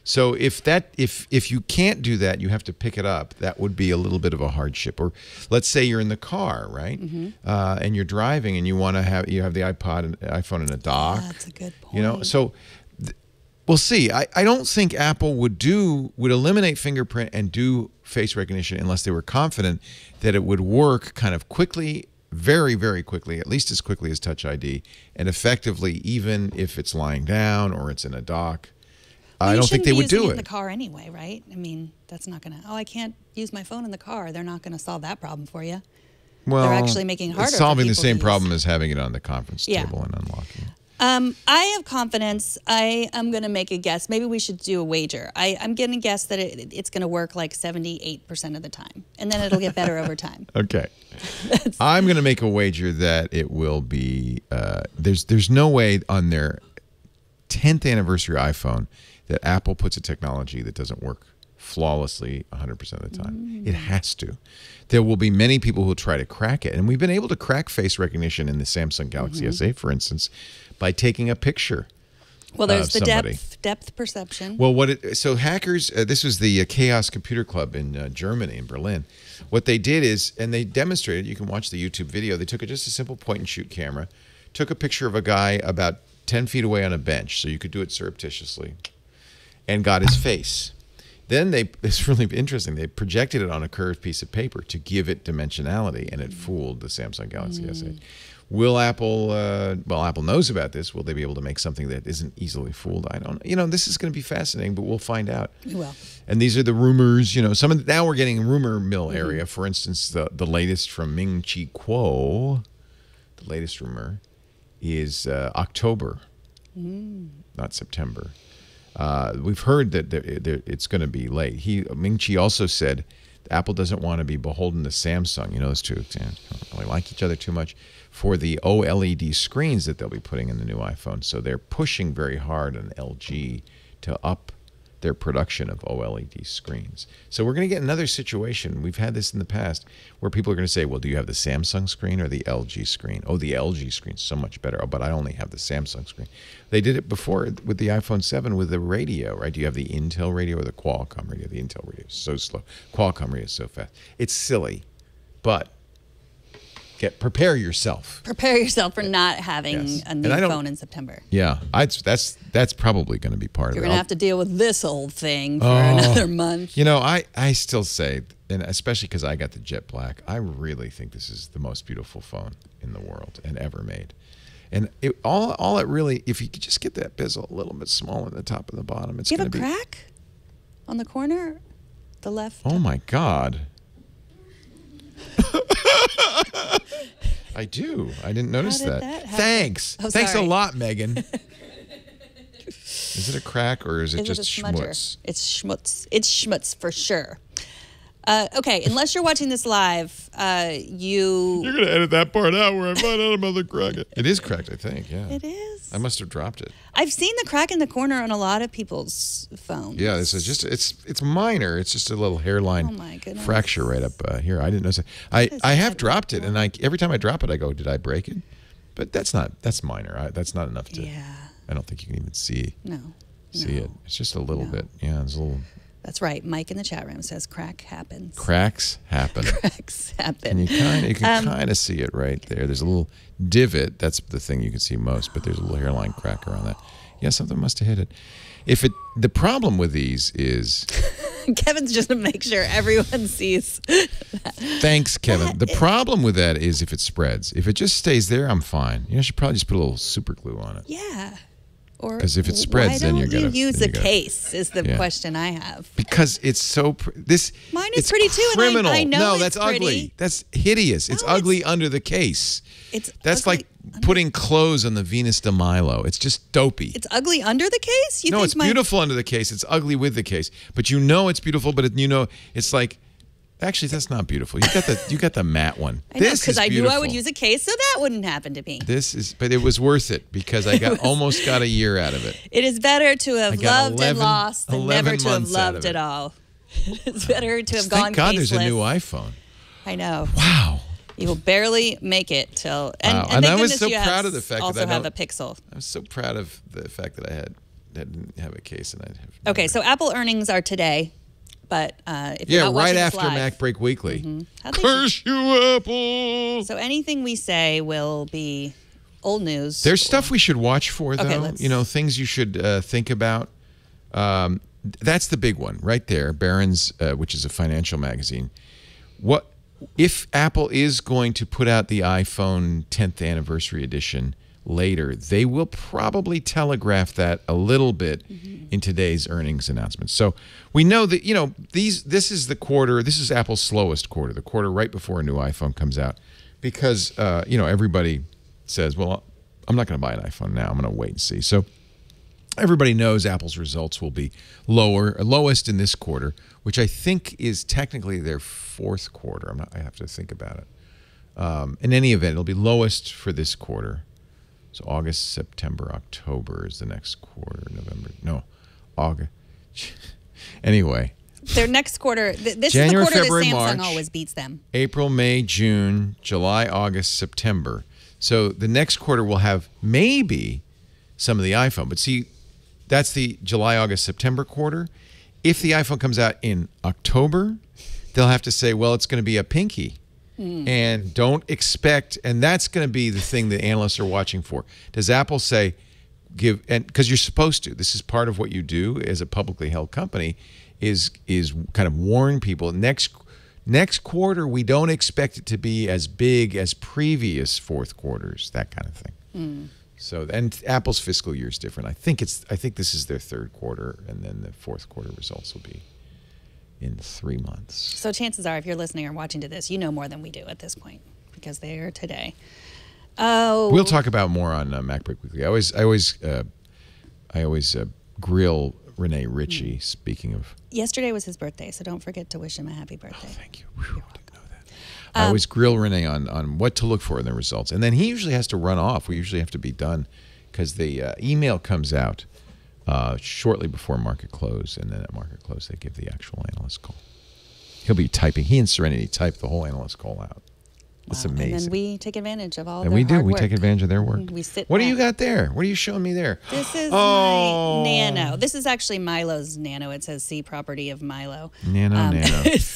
So if you can't do that, you have to pick it up. That would be a little bit of a hardship. Or let's say you're in the car, right? And you're driving and you have the iPhone in a dock. That's a good point. So we'll see. I don't think Apple would eliminate fingerprint and do face recognition unless they were confident that it would work kind of quickly, very, very quickly, at least as quickly as Touch ID, and effectively, even if it's lying down or it's in a dock. I don't think they would do it. In the car anyway, right? I mean, that's not going to. Oh, I can't use my phone in the car. They're not going to solve that problem for you. Well, they're actually making it harder. It's solving the for people same to problem as having it on the conference table and unlocking it. I have confidence. I am going to make a guess. Maybe we should do a wager. I'm going to guess that it's going to work like 78% of the time, and then it'll get better over time. Okay. I'm going to make a wager that it will be. There's no way on their 10th anniversary iPhone that Apple puts a technology that doesn't work flawlessly 100% of the time. It has to. There will be many people who will try to crack it, and we've been able to crack face recognition in the Samsung Galaxy S8, for instance, by taking a picture. Well, there's the somebody. depth perception. Well, so hackers, this was the Chaos Computer Club in Germany, in Berlin. What they did is, and they demonstrated, you can watch the YouTube video, they took just a simple point-and-shoot camera, took a picture of a guy about 10 feet away on a bench, so you could do it surreptitiously, and got his face. Then it's really interesting, they projected it on a curved piece of paper to give it dimensionality, and it fooled the Samsung Galaxy S8. Will Apple, Apple knows about this. Will they be able to make something that isn't easily fooled? I don't know. This is going to be fascinating, but we'll find out. You will. And these are the rumors, now we're getting rumor mill area. For instance, the latest from Ming-Chi Kuo, the latest rumor is October, not September. We've heard that it's going to be late. Ming-Chi also said Apple doesn't want to be beholden to Samsung. Those two don't really like each other too much for the OLED screens that they'll be putting in the new iPhone. So they're pushing very hard on LG to up their production of OLED screens. So we're going to get another situation. We've had this in the past where people are going to say, well, do you have the Samsung screen or the LG screen? Oh, the LG screen's so much better. Oh, but I only have the Samsung screen. They did it before with the iPhone 7 with the radio, right? Do you have the Intel radio or the Qualcomm radio? The Intel radio is so slow. Qualcomm radio is so fast. It's silly, but prepare yourself. Prepare yourself for not having a new phone in September. Yeah, that's probably going to be part of it. You're going to have to deal with this old thing for another month. I still say, and especially because I got the jet black, I really think this is the most beautiful phone in the world and ever made. And all it really, if you could just get that bezel a little bit smaller at the top and the bottom, it's going to be. You have a crack on the corner, the left. Oh my God. I do. I didn't notice that. Thanks. Oh, Thanks a sorry. lot, Megan. Is it a crack or is it just schmutz? It's schmutz. It's schmutz for sure. Okay, unless you're watching this live, You're going to edit that part out where I find out about the crack. It is cracked, I think, yeah. It is. I must have dropped it. I've seen the crack in the corner on a lot of people's phones. Yeah, this is just, it's minor. It's just a little hairline fracture right up here. I didn't know. I have dropped it, and every time I drop it, I go, did I break it? But that's minor. That's not enough to, I don't think you can even see it. It's just a little bit. Yeah, it's a little. That's right. Mike in the chat room says crack happens. Cracks happen. Cracks happen. And you can kind of see it right there. There's a little divot. That's the thing you can see most, but there's a little hairline crack around that. Yeah, something must have hit it. The problem with these is Kevin's just to make sure everyone sees that. Thanks, Kevin. The problem with that is if it spreads. If it just stays there, I'm fine. You should probably just put a little super glue on it. Yeah. Because if it spreads, then you're gonna. Why don't you use a case? Is the question I have. Because it's so. Mine is pretty too. Criminal. And I know no, it's that's pretty. ugly. That's hideous. It's ugly under the case. That's ugly like putting clothes on the Venus de Milo. It's just dopey. It's ugly under the case. No, it's beautiful under the case. It's ugly with the case. But you know it's beautiful. But it's like. Actually, that's not beautiful. You got the matte one. I know, because I knew I would use a case, so that wouldn't happen to me. But it was worth it because I almost got a year out of it. It is better to have loved and lost than never to have loved at all. It's better to have gone Thank God caseless. there's a new iPhone. I know. Wow. You will barely make it till. And I was so proud of the fact also that I have a Pixel. I was so proud of the fact that I didn't have a case and I'd have. Okay, so Apple earnings are today. But if you're not right watching after live, Mac Break Weekly. Mm-hmm. Curse you, Apple! So anything we say will be old news. There's stuff we should watch for, though. Okay, things you should think about. That's the big one right there. Barron's, which is a financial magazine. What if Apple is going to put out the iPhone 10th anniversary edition later? They will probably telegraph that a little bit in today's earnings announcement. So we know that this is the quarter. This is Apple's slowest quarter, the quarter right before a new iPhone comes out, because everybody says, well, I'm not going to buy an iPhone now. I'm going to wait and see. So everybody knows Apple's results will be lowest in this quarter, which I think is technically their fourth quarter. I have to think about it. In any event, it'll be lowest for this quarter. So August, September, October is the next quarter. August. Anyway. Their next quarter, this January, is the quarter February, that Samsung March, always beats them. April, May, June, July, August, September. So the next quarter will have maybe some of the iPhone. But see, that's the July, August, September quarter. If the iPhone comes out in October, they'll have to say, well, it's going to be a pinky. And don't expect, and that's going to be the thing that analysts are watching for. Does Apple say, because you're supposed to, this is part of what you do as a publicly held company, is kind of warn people, next quarter, we don't expect it to be as big as previous fourth quarters, that kind of thing. So, and Apple's fiscal year is different. I think this is their third quarter, and then the fourth quarter results will be in 3 months. So chances are, if you're listening or watching to this, you know more than we do at this point, because they are today. Oh, we'll talk about more on Mac Break Weekly. I always grill Rene Ritchie. Speaking of, yesterday was his birthday, so don't forget to wish him a happy birthday. Oh, thank you. I didn't know that. I always grill Rene on what to look for in the results, and then he usually has to run off. We usually have to be done because the email comes out shortly before market close, and then at market close they give the actual analyst call. He'll be typing. He and Serenity type the whole analyst call out. It's amazing. And then we take advantage of all and their we do. hard We work. take advantage of their work. We sit what back. do you got there? What are you showing me there? This is my Nano. This is actually Milo's Nano. It says C property of Milo. Nano.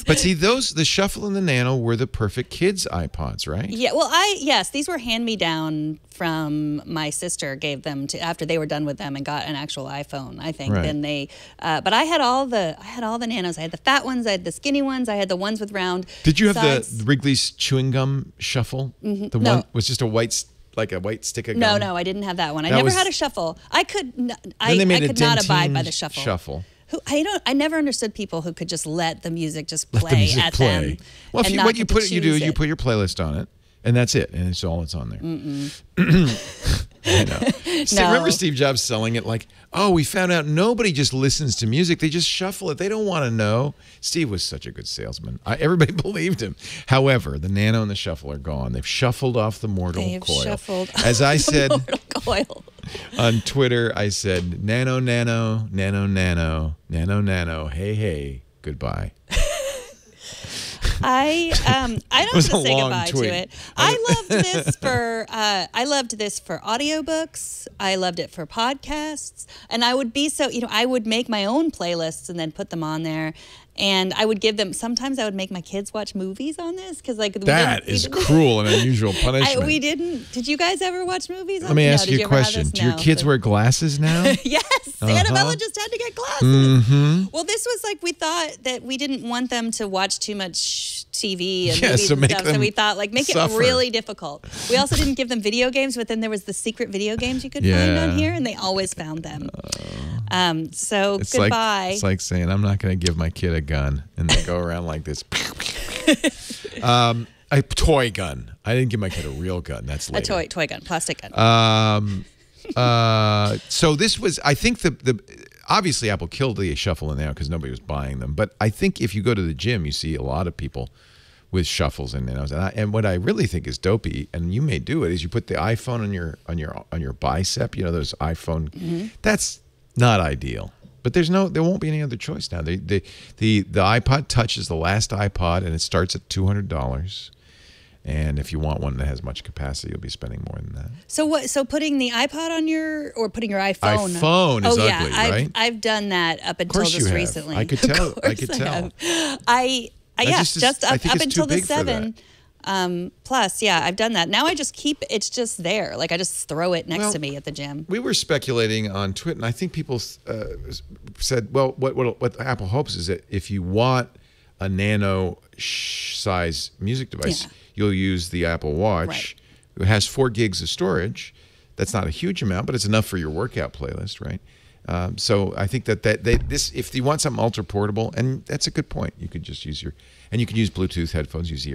But see, the Shuffle and the Nano were the perfect kids' iPods, right? Yeah, well, yes, these were hand-me-down from my sister. Gave them to after they were done with them and got an actual iPhone. I think. Right. Then they, but I had all the Nanos. I had the fat ones. I had the skinny ones. I had the ones with round. Did you have sides. the Wrigley's chewing gum Shuffle? The No. one was just a white stick of gum. No, I didn't have that one. I That never was- had a Shuffle. I could not abide by the Shuffle. Shuffle. I never understood people who could just let the music just Let play the music at play. them. Well, and if not what you get to put you do, choose you it. put your playlist on it, and that's it, and it's all that's on there. I know. No. Remember Steve Jobs selling it like, oh, we found out nobody just listens to music. They just shuffle it. They don't want to know. Steve was such a good salesman. Everybody believed him. However, the Nano and the Shuffle are gone. They've shuffled off the mortal coil. Shuffled As I said mortal coil. on Twitter, I said, nano, nano, nano, nano, nano, nano, hey, hey, goodbye. I don't have to was say a long goodbye tweet. to it. I loved this for audiobooks. I loved it for podcasts, and I would be so I would make my own playlists and then put them on there. And I would give them. Sometimes I would make my kids watch movies on this because That is cruel and unusual punishment. We didn't. Did you guys ever watch movies? Let me ask you a question. Do your kids wear glasses now? Yes, Annabella just had to get glasses. Mm-hmm. Well, this was like we thought that we didn't want them to watch too much TV and Yeah, movies so and make stuff. So them we thought make suffer. it really difficult. We also didn't give them video games, but then there was the secret video games you could find Yeah. on here, and they always found them. So It's goodbye. it's like saying, I'm not going to give my kid a gun. And they go around like this. A toy gun. I didn't give my kid a real gun. That's a later. toy gun, plastic gun. So this was, I think the obviously Apple killed the Shuffle and Nano because nobody was buying them. But I think if you go to the gym, you see a lot of people with Shuffles and Nanos. And what I really think is dopey, and you may do it, is you put the iPhone on your bicep. You know those iPhone. That's not ideal. But there won't be any other choice now. The iPod Touch is the last iPod, and it starts at $200. And if you want one that has much capacity, you'll be spending more than that. So what? So putting the iPod on putting your iPhone? iPhone is ugly, I've, right? I've done that up until course just you have. recently. I could tell. Of course I could tell. Just I think up it's until too the big for that. 7 Plus. Yeah, I've done that. Now I just keep it's just there. Like I just throw it next to me at the gym. We were speculating on Twitter, and I think people said, well, what Apple hopes is that if you want a nano size music device, you'll use the Apple Watch. It has 4 gigs of storage. That's not a huge amount, but it's enough for your workout playlist, right? So I think that this, if you want something ultra portable, and that's a good point, you could just use and you can use Bluetooth headphones, use the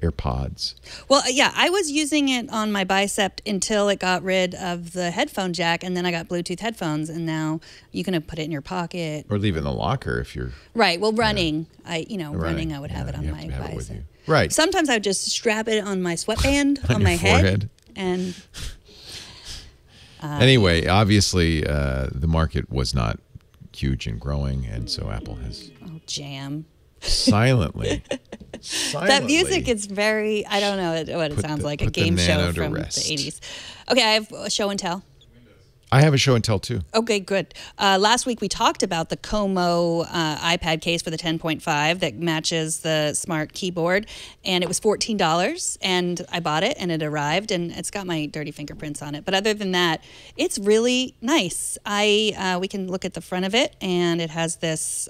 AirPods. Well, yeah, I was using it on my bicep until it got rid of the headphone jack, and then I got Bluetooth headphones, and now you can put it in your pocket Or leave it in the locker if you're... Right. Well, running, running, I would have it on you my have to have it with bicep. you. Right. Sometimes I would just strap it on my sweatband on your my forehead. head, and anyway, obviously, the market was not huge and growing, and so Apple has jam. silently. That music is very, I don't know what it sounds like, a put the game show Nano to from the rest. 80s. Okay, I have a show and tell. I have a show and tell, too. Okay, good. Last week we talked about the Como iPad case for the 10.5 that matches the smart keyboard, and it was $14, and I bought it, and it arrived, and it's got my dirty fingerprints on it. But other than that, it's really nice. We can look at the front of it, and it has this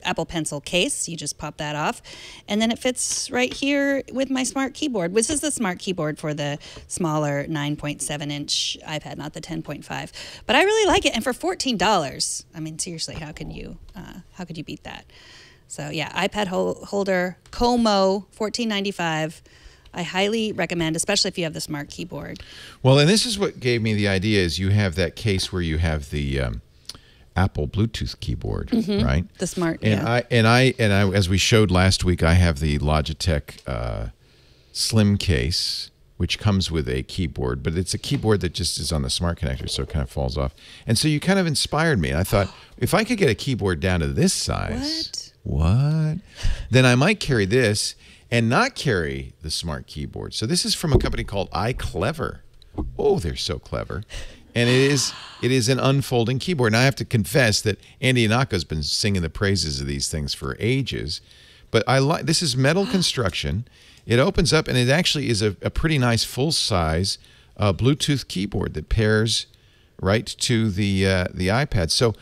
Apple Pencil case. You just pop that off, and then it fits right here with my smart keyboard. This is the smart keyboard for the smaller 9.7-inch iPad, not the 10.5. But I really like it, and for $14, I mean, seriously, how could you beat that? So yeah, iPad holder, Como, $14.95. I highly recommend, especially if you have the smart keyboard. Well, and this is what gave me the idea: is you have that case where you have the Apple Bluetooth keyboard, right? The smart, and I, as we showed last week, I have the Logitech Slim case, which comes with a keyboard, but it's a keyboard that just is on the smart connector, so it kind of falls off. And so you kind of inspired me, and I thought, if I could get a keyboard down to this size, what? Then I might carry this and not carry the smart keyboard. So this is from a company called iClever. Oh, they're so clever. And it is an unfolding keyboard. And I have to confess that Andy Inaka's been singing the praises of these things for ages. But this is metal construction. It opens up, and it actually is a pretty nice full-size Bluetooth keyboard that pairs right to the iPad. So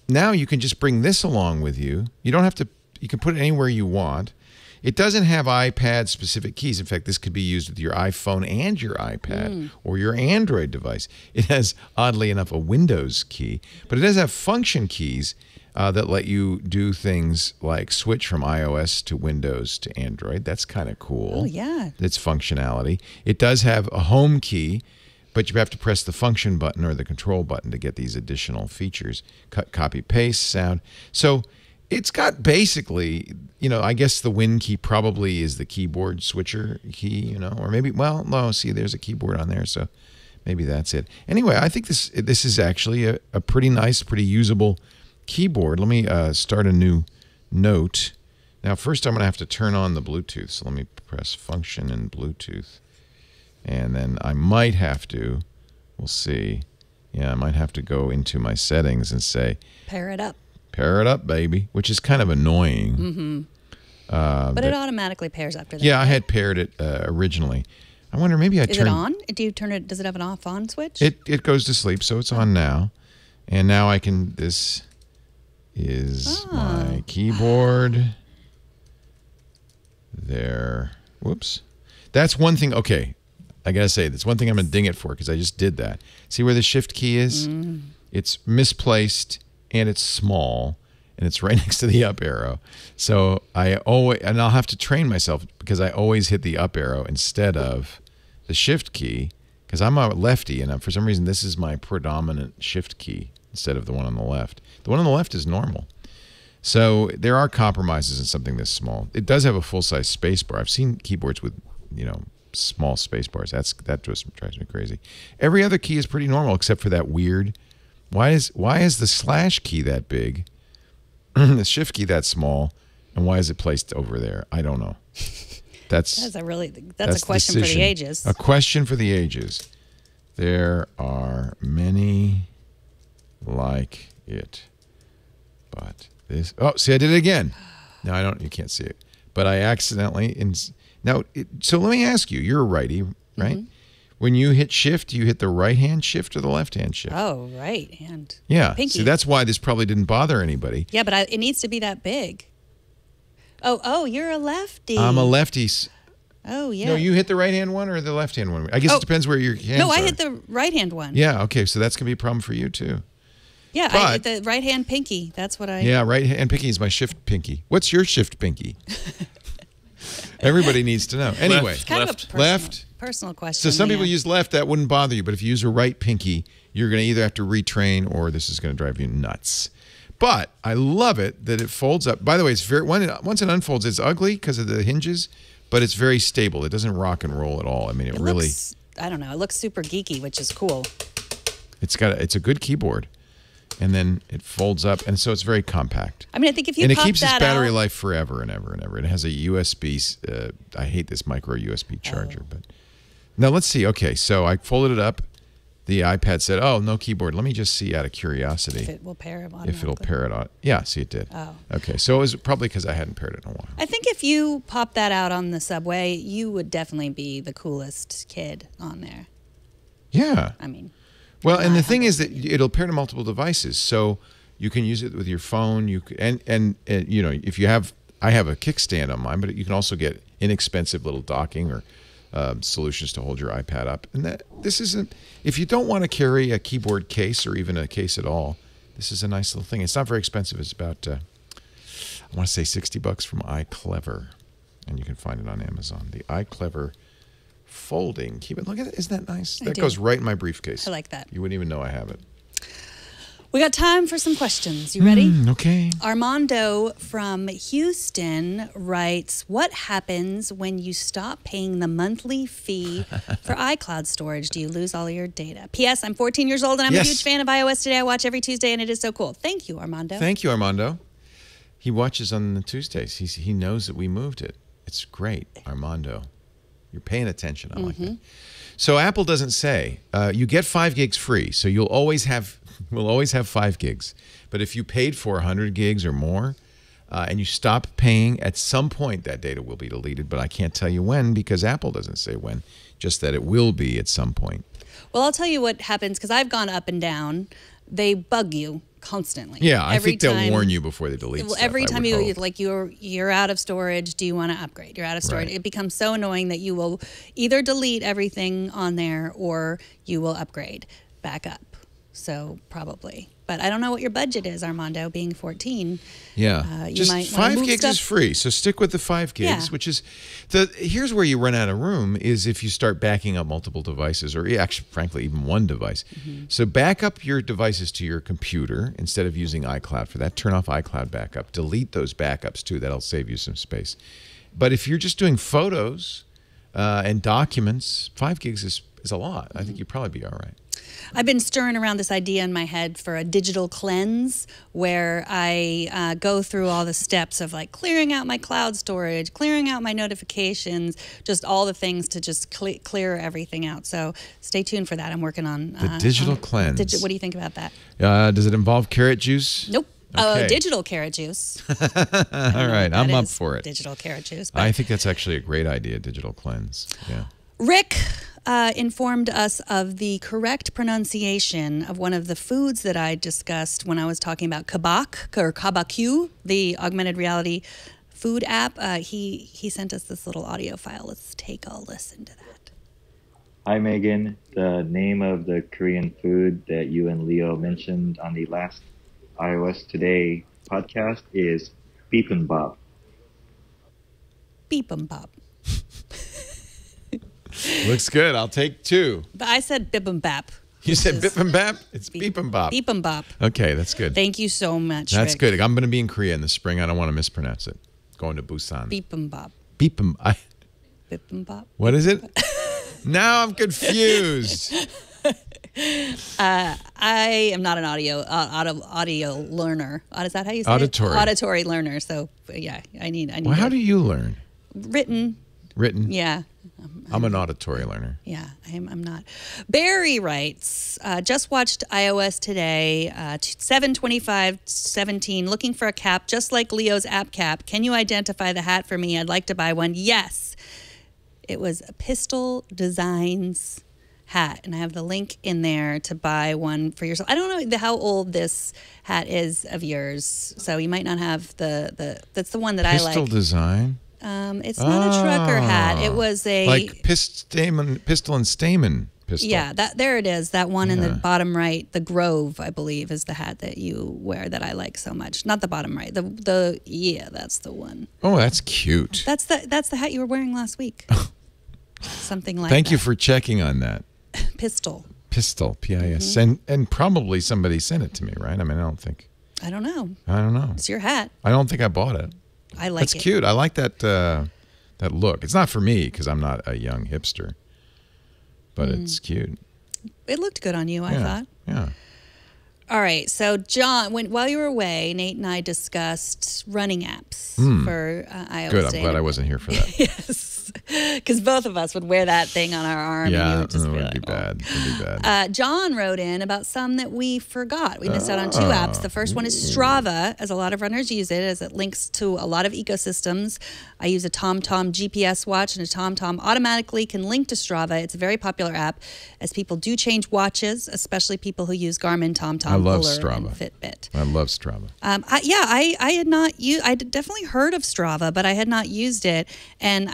now you can just bring this along with you. You don't have to. You can put it anywhere you want. It doesn't have iPad-specific keys. In fact, this could be used with your iPhone and your iPad or your Android device. It has, oddly enough, a Windows key, but it does have function keys that let you do things like switch from iOS to Windows to Android. That's kind of cool. Oh, yeah. Its functionality. It does have a home key, but you have to press the function button or the control button to get these additional features. Cut, copy, paste, sound. So it's got basically, I guess the Win key probably is the keyboard switcher key, or maybe, well, no, see, there's a keyboard on there, so maybe that's it. Anyway, I think this is actually a pretty nice, pretty usable keyboard. Let me start a new note. Now, first I'm going to have to turn on the Bluetooth. So let me press function and Bluetooth. And then I might have to, we'll see. Yeah, I might have to go into my settings and say, pair it up. Pair it up, baby, which is kind of annoying. But it automatically pairs after that. Yeah, I had paired it originally. I wonder, maybe I turned... Is it on? Do you turn it? Does it have an off-on switch? It goes to sleep, so it's on now. And now I can... This is my keyboard. There. Whoops. That's one thing. Okay, I got to say, that's one thing I'm going to ding it for because I just did that. See where the shift key is? It's misplaced and it's small and it's right next to the up arrow. So I'll have to train myself because I always hit the up arrow instead of the shift key because I'm a lefty and for some reason this is my predominant shift key instead of the one on the left. The one on the left is normal. So there are compromises in something this small. It does have a full-size space bar. I've seen keyboards with, small space bars. That just drives me crazy. Every other key is pretty normal except for that weird. Why is the slash key that big? The shift key that small, and why is it placed over there? I don't know. That's a question for the ages. A question for the ages. There are many like it, but this. Oh, see, I did it again. No, I don't. You can't see it, but I accidentally. So let me ask you. You're a righty, right? When you hit shift, do you hit the right hand shift or the left hand shift? Oh, right hand. Yeah. Pinky. See, that's why this probably didn't bother anybody. Yeah, but it needs to be that big. Oh, you're a lefty. I'm a lefty. Oh, yeah. No, you hit the right hand one or the left hand one? I guess it depends where your hands are. No, I hit the right hand one. Yeah, okay, so that's going to be a problem for you too. Yeah, I hit the right hand pinky. That's what I... Yeah, right hand pinky is my shift pinky. What's your shift pinky? Everybody needs to know. Anyway, it's kind of a personal question. So some people use left, that wouldn't bother you, but if you use a right pinky, you're going to either have to retrain or this is going to drive you nuts. But I love it that it folds up. By the way, it's once it unfolds, it's ugly because of the hinges, but it's very stable. It doesn't rock and roll at all. I mean, it really... I don't know. It looks super geeky, which is cool. It's a good keyboard. And then it folds up, and so it's very compact. I mean, I think if you and pop it keeps its that battery out, life forever and ever and ever. It has a USB. I hate this micro USB charger, but now let's see. Okay, so I folded it up. The iPad said, "Oh, no keyboard. Let me just see out of curiosity if it will pair it on. If it'll pair it on. Yeah, see, it did. Oh, okay. So it was probably because I hadn't paired it in a while. I think if you pop that out on the subway, you would definitely be the coolest kid on there. Yeah. I mean. Well, and the thing is that it'll pair to multiple devices, so you can use it with your phone. You can, and if you have, I have a kickstand on mine, but you can also get inexpensive little docking or solutions to hold your iPad up. And this isn't. If you don't want to carry a keyboard case or even a case at all, this is a nice little thing. It's not very expensive. It's about I want to say $60 from iClever, and you can find it on Amazon. The iClever folding keyboard. Look at it. Isn't that nice? That goes right in my briefcase. I like that. You wouldn't even know I have it. We got time for some questions. You ready? Okay. Armando from Houston writes, what happens when you stop paying the monthly fee for iCloud storage? Do you lose all your data? P.S. I'm 14 years old and I'm a huge fan of iOS Today. I watch every Tuesday and it is so cool. Thank you, Armando. Thank you, Armando. He watches on the Tuesdays. He knows that we moved it. It's great, Armando. You're paying attention. I like that. So Apple doesn't say you get 5 gigs free. So we'll always have 5 gigs. But if you paid for 100 gigs or more and you stop paying, at some point that data will be deleted. But I can't tell you when because Apple doesn't say when, just that it will be at some point. Well, I'll tell you what happens because I've gone up and down. They bug you constantly. Yeah, I think they'll warn you before they delete stuff. Every time you're out of storage, do you want to upgrade? You're out of storage. Right. It becomes so annoying that you will either delete everything on there or you will upgrade back up. So probably. But I don't know what your budget is, Armando, being 14. Yeah. You Just might wanna 5 move gigs stuff. is free. So stick with the 5 gigs, Yeah. which is here's where you run out of room is if you start backing up multiple devices or actually, frankly, even one device. So back up your devices to your computer instead of using iCloud for that. Turn off iCloud backup. Delete those backups too. That'll save you some space. But if you're just doing photos and documents, 5 gigs is a lot. I think you'd probably be all right. I've been stirring around this idea in my head for a digital cleanse where I go through all the steps of like clearing out my cloud storage, clearing out my notifications, just all the things to just clear everything out. So stay tuned for that. I'm working on The digital cleanse. What do you think about that? Does it involve carrot juice? Nope. Okay. Digital carrot juice. All right, I'm up for it. Digital carrot juice. I think that's actually a great idea, digital cleanse. Yeah. Rick informed us of the correct pronunciation of one of the foods that I discussed when I was talking about Kabak or Kabakyu, the augmented reality food app. He sent us this little audio file. Let's take a listen to that. Hi, Megan. The name of the Korean food that you and Leo mentioned on the last iOS Today podcast is bibimbap. Bibimbap. Looks good. I'll take 2. But I said bibimbap. You said bibimbap? It's bibimbap. Bibimbap. Okay, that's good. Thank you so much, That's Rick. good. I'm going to be in Korea in the spring. I don't want to mispronounce it. Going to Busan. Bibimbap. Bibimbap. What is it? Now I'm confused. I am not an audio learner. Is that how you say Auditory. it? Auditory learner. So yeah, I need. Well, how do you learn? Written? Yeah. Yeah, I'm an auditory learner. yeah. I'm not. Barry writes, just watched iOS today, 7/25/17. Looking for a cap just like Leo's app cap. Can you identify the hat for me? I'd like to buy one. Yes, it was a Pistol Designs hat, and I have the link in there to buy one for yourself. I don't know how old this hat is of yours, so you might not have that's the one that I like. Pistol design? It's not a trucker hat. It was a like pistol and stamen pistol. Yeah, there it is. That one in the bottom right, the Grove, I believe, is the hat that you wear that I like so much. Not the bottom right. Yeah, that's the one. Oh, that's cute. That's the hat you were wearing last week. Something like Thank that. you for checking on that. Pistol. Pistol, P-I-S. Mm-hmm. And probably somebody sent it to me, right? I mean, I don't know. I don't know. It's your hat. I don't think I bought it. I like it. That's cute. I like that look. It's not for me because I'm not a young hipster, but it's cute. It looked good on you, I thought. Yeah. All right. So, John, while you were away, Nate and I discussed running apps for iOS. Good. I'm Day. glad I wasn't here for that. Yes. Because both of us would wear that thing on our arm. Yeah, and you would just it be would like, be bad. It would be bad. John wrote in about some that we forgot. We missed out on 2 apps. The first one is Strava, as a lot of runners use it, as it links to a lot of ecosystems. I use a TomTom GPS watch, and a TomTom automatically can link to Strava. It's a very popular app, as people do change watches, especially people who use Garmin, TomTom, I love Polar, Strava. and Fitbit. I love Strava. I had not I'd definitely heard of Strava, but I had not used it, and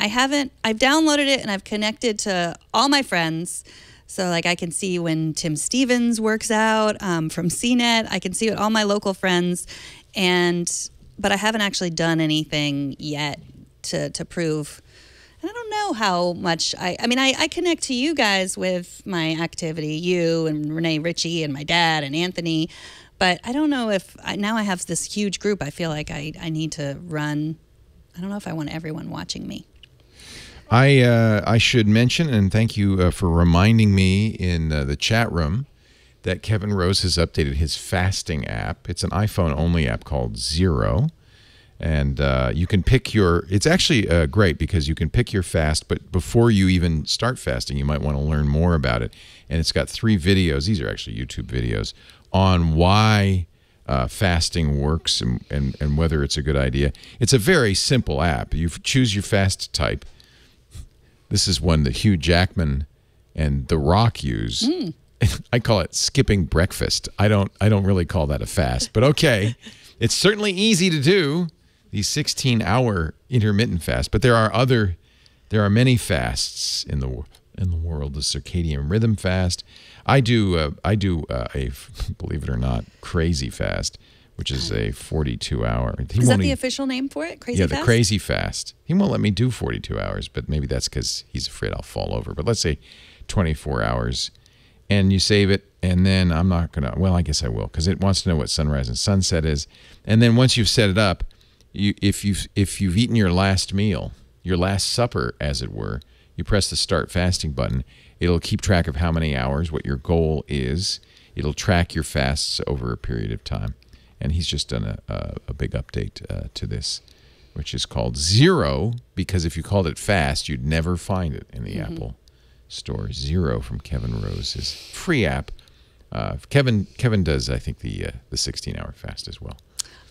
I've downloaded it and I've connected to all my friends. So like I can see when Tim Stevens works out from CNET. I can see what all my local friends, but I haven't actually done anything yet to prove. And I don't know how much I connect to you guys with my activity, you and Renee Ritchie and my dad and Anthony. But I don't know if now I have this huge group. I feel like I need to run. I don't know if I want everyone watching me. I should mention, and thank you for reminding me in the chat room, that Kevin Rose has updated his fasting app. It's an iPhone-only app called Zero. And you can pick it's actually great because you can pick your fast, but before you even start fasting, you might want to learn more about it. And it's got 3 videos, these are actually YouTube videos, on why fasting works and whether it's a good idea. It's a very simple app. You choose your fast type. This is one that Hugh Jackman and The Rock use. I call it skipping breakfast. I don't really call that a fast, but okay. It's certainly easy to do, these 16-hour intermittent fasts, but there are many fasts in the in the world, the circadian rhythm fast. I do a believe it or not, crazy fast, which is a 42-hour. Is that the official name for it? Crazy fast? Yeah, the crazy fast. He won't let me do 42 hours, but maybe that's because he's afraid I'll fall over. But let's say 24 hours, and you save it, and then I'm not going to, well, I guess I will, because it wants to know what sunrise and sunset is. And then once you've set it up, if you've eaten your last meal, your last supper, as it were, you press the start fasting button. It'll keep track of how many hours, what your goal is. It'll track your fasts over a period of time. And he's just done a big update to this, which is called Zero, because if you called it fast, you'd never find it in the Apple Store. Zero from Kevin Rose's free app. Kevin does, I think, the 16-hour fast as well.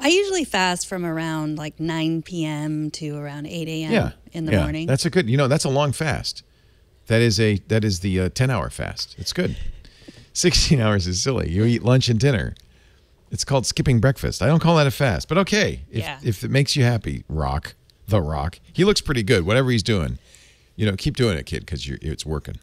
I usually fast from around like 9 p.m. to around 8 a.m. in the morning. That's a good, that's a long fast. That is the 10-hour fast. It's good. 16 hours is silly. You eat lunch and dinner. It's called skipping breakfast. I don't call that a fast, but okay. If it makes you happy, The Rock. He looks pretty good, whatever he's doing. Keep doing it, kid, because it's working.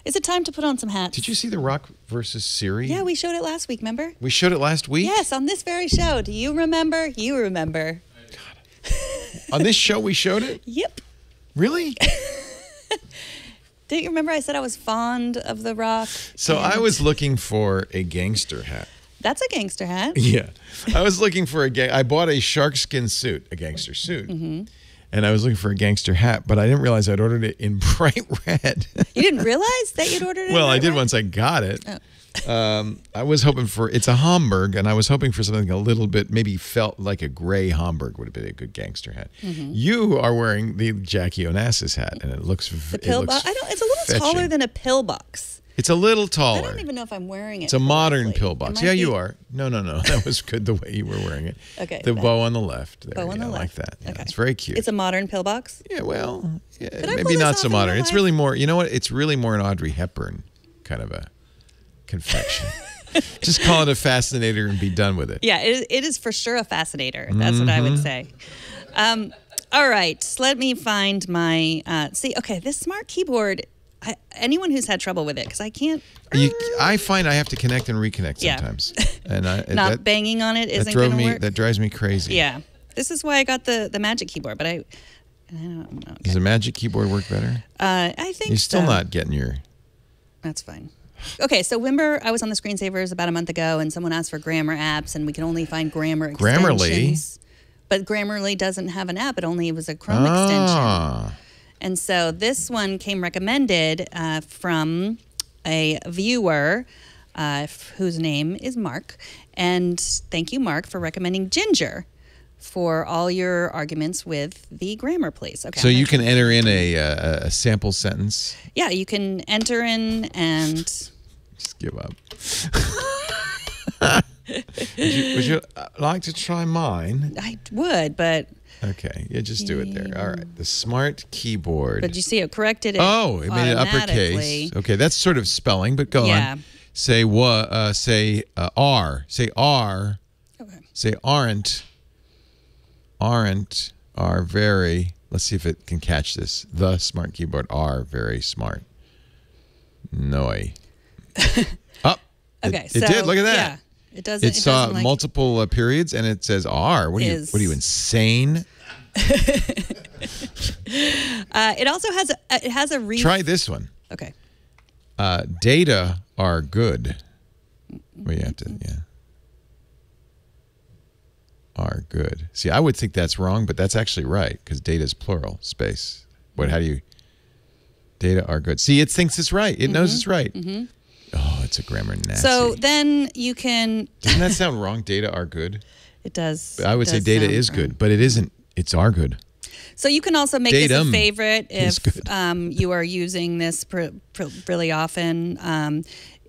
Is it time to put on some hats? Did you see The Rock versus Siri? Yeah, we showed it last week, remember? We showed it last week? Yes, on this very show. Do you remember? You remember. God. On this show we showed it? Yep. Really? Don't you remember I said I was fond of The Rock? So I was looking for a gangster hat. That's a gangster hat. Yeah. I was looking for I bought a sharkskin suit, a gangster suit. And I was looking for a gangster hat, but I didn't realize I'd ordered it in bright red. You didn't realize that you'd ordered it? Well, I did once I got it. Oh. I was hoping it's a Homburg, and I was hoping for something a little bit, maybe felt like a gray Homburg would have been a good gangster hat. You are wearing the Jackie Onassis hat, and it looks the pillbox. It's a little taller than a pillbox. It's a little taller. I don't even know if I'm wearing it. It's a modern pillbox. Yeah, you are. No. That was good the way you were wearing it. Okay. The bow on the left. There, bow on the left. I like that. Yeah, okay. It's very cute. It's a modern pillbox? Yeah, well, maybe not so modern. It's really more, you know what? It's really more an Audrey Hepburn kind of a confection. Just call it a fascinator and be done with it. Yeah, it is for sure a fascinator. That's what I would say. All right, let me find my, this smart keyboard, anyone who's had trouble with it, because I can't. I find I have to connect and reconnect sometimes. And not banging on it isn't going to work. That drives me crazy. Yeah. This is why I got the Magic Keyboard, but I don't know. Okay. Does the Magic Keyboard work better? I think You're still not getting your... That's fine. Okay, so remember I was on the Screensavers about a month ago, and someone asked for grammar apps, and we can only find grammar extensions. Grammarly? But Grammarly doesn't have an app. It was a Chrome extension. And so this one came recommended from a viewer whose name is Mark. And thank you, Mark, for recommending Ginger for all your arguments with the grammar police. Okay. So you can enter in a sample sentence? Yeah, you can enter in and... Just give up. Would you like to try mine? I would, but... Okay, yeah, just do it there. All right, the smart keyboard. But you see it corrected it it made it uppercase. Okay, that's sort of spelling, but go on. Say what? Say R. Say R. Okay. Say aren't. Aren't are very. Let's see if it can catch this. The smart keyboard are very smart. Noi. Oh, okay, it did. Look at that. Yeah. It doesn't. It saw multiple periods, and it says R. What are you insane? It also has a Try this one. Okay. Data are good. Well, you have to, are good. See, I would think that's wrong, but that's actually right because data is plural. Space. How do you? Data are good. See, it thinks it's right. It knows it's right. Oh, it's a grammar Nazi. So then you can... Doesn't that sound wrong? Data are good? It does. I would say data is good, but it isn't. It's are good. So you can also make this a favorite if you are using this really often.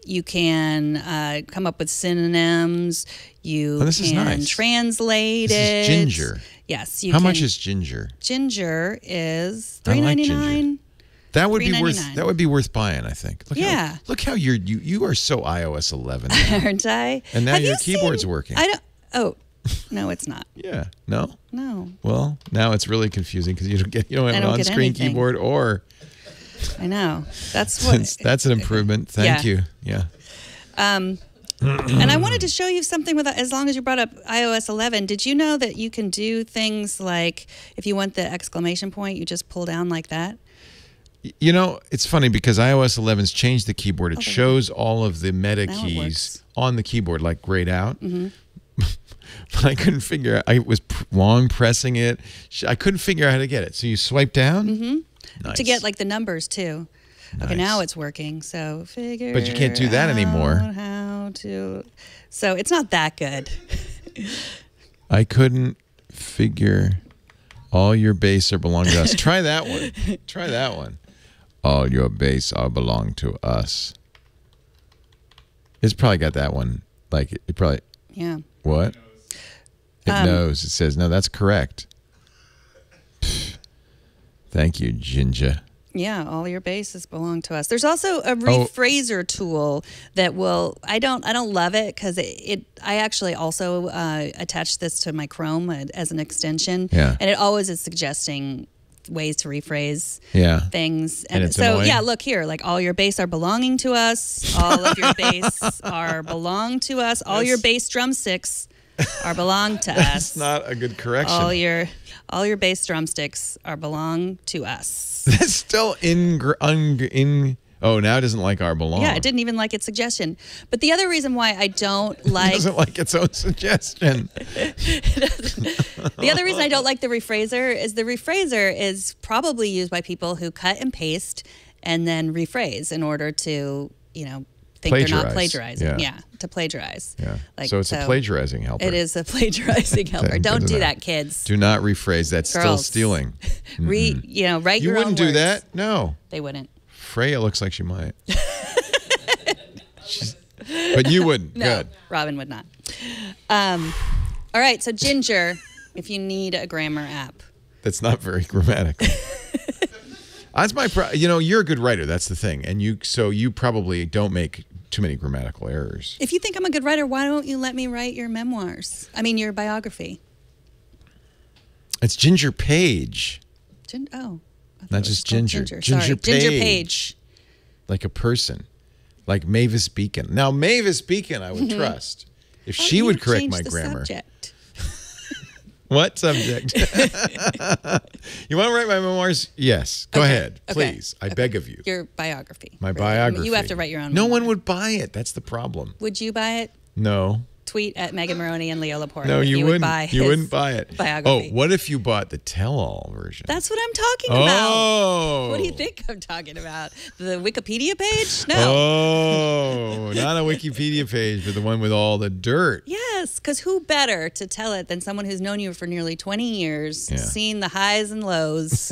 You can come up with synonyms. You can translate it. This is Ginger. Yes. How much is Ginger? Ginger is $3.99. $3.99. That would be worth. That would be worth buying, I think. Look how you are so iOS 11, now. Aren't I? And now your keyboard's working. Oh, no, it's not. Yeah, no. No. Well, now it's really confusing because you don't have an on-screen keyboard or I know. That's what. That's an improvement. Thank you. Yeah. And I wanted to show you something with, as long as you brought up iOS 11. Did you know that you can do things like, if you want the exclamation point, you just pull down like that? You know, it's funny because iOS 11's changed the keyboard. It shows all of the meta keys on the keyboard, like grayed out. But I couldn't figure out. I was long pressing it. I couldn't figure out how to get it. So you swipe down? Nice. To get like the numbers too. Nice. Okay, now it's working. So figure. But you can't do that anymore. How to? So it's not that good. I couldn't figure. All your base are belong to us. Try that one. Try that one. All your base are belong to us. It's probably got that one. Like it probably. Yeah. What? It knows. It says no. That's correct. Pfft. Thank you, Ginger. Yeah, all your bases belong to us. There's also a rephraser tool that will. I don't love it because I actually also attached this to my Chrome as an extension. Yeah. And it always is suggesting ways to rephrase things. And it's so annoying. yeah, look here. Like all your base are belonging to us. All of your base are belong to us. All your bass drumsticks are belong to us. That's not a good correction. All your bass drumsticks are belong to us. That's still in. Oh, now it doesn't like our belong. Yeah, it didn't even like its suggestion. But the other reason why I don't like... It doesn't like its own suggestion. The other reason I don't like the rephraser is probably used by people who cut and paste and then rephrase in order to, think they're not plagiarizing. Yeah, to plagiarize. Yeah. So it's a plagiarizing helper. It is a plagiarizing helper. Don't do that, kids. Do not rephrase. That's still stealing. Write your own words. You wouldn't do that? No. They wouldn't. Freya looks like she might. But you wouldn't. No, Good. Robin would not. All right, so Ginger, if you need a grammar app. That's not very grammatical. That's my you're a good writer. That's the thing. And you probably don't make too many grammatical errors. If you think I'm a good writer, why don't you let me write your memoirs? I mean, your biography. It's Ginger Page. Not just Ginger. Ginger Page. Like a person. Like Mavis Beacon. Now, Mavis Beacon I would trust. If she would correct my grammar. Subject. What subject? You want to write my memoirs? Yes. Go ahead, please. I beg of you. Your biography. My biography. You have to write your own No memoir. one would buy it. That's the problem. Would you buy it? No. Tweet at Megan Morrone and Leo Laporte. No, you wouldn't. You wouldn't buy it. Biography. Oh, what if you bought the tell-all version? That's what I'm talking about. Oh. What do you think I'm talking about? The Wikipedia page? No. Oh, not a Wikipedia page, but the one with all the dirt. Yes, because who better to tell it than someone who's known you for nearly 20 years, seen the highs and lows.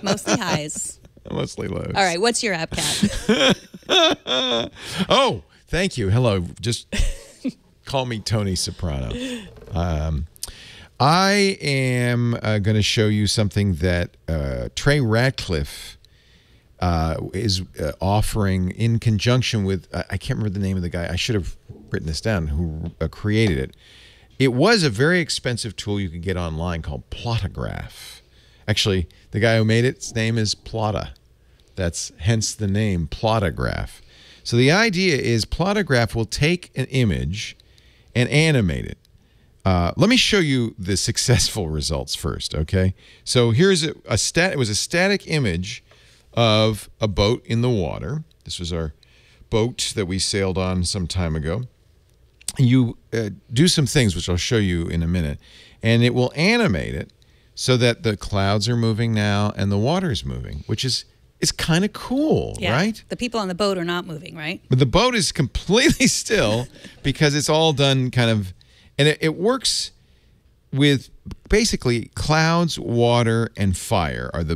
Mostly highs. Mostly lows. All right, what's your app, Kat? Oh, thank you. Hello. Just call me Tony Soprano. I am going to show you something that Trey Ratcliffe is offering in conjunction with, I can't remember the name of the guy. I should have written this down, who created it. It was a very expensive tool you could get online called Plotograph. Actually, the guy who made it, his name is Plotta. That's hence the name Plotograph. So the idea is Plotograph will take an image and animate it. Let me show you the successful results first, okay? So here's it was a static image of a boat in the water. This was our boat that we sailed on some time ago. You do some things, which I'll show you in a minute, and it will animate it so that the clouds are moving now and the water's moving, which is it's kind of cool, right? The people on the boat are not moving, right? But the boat is completely still because it's all done kind of, and it works with basically clouds, water, and fire are the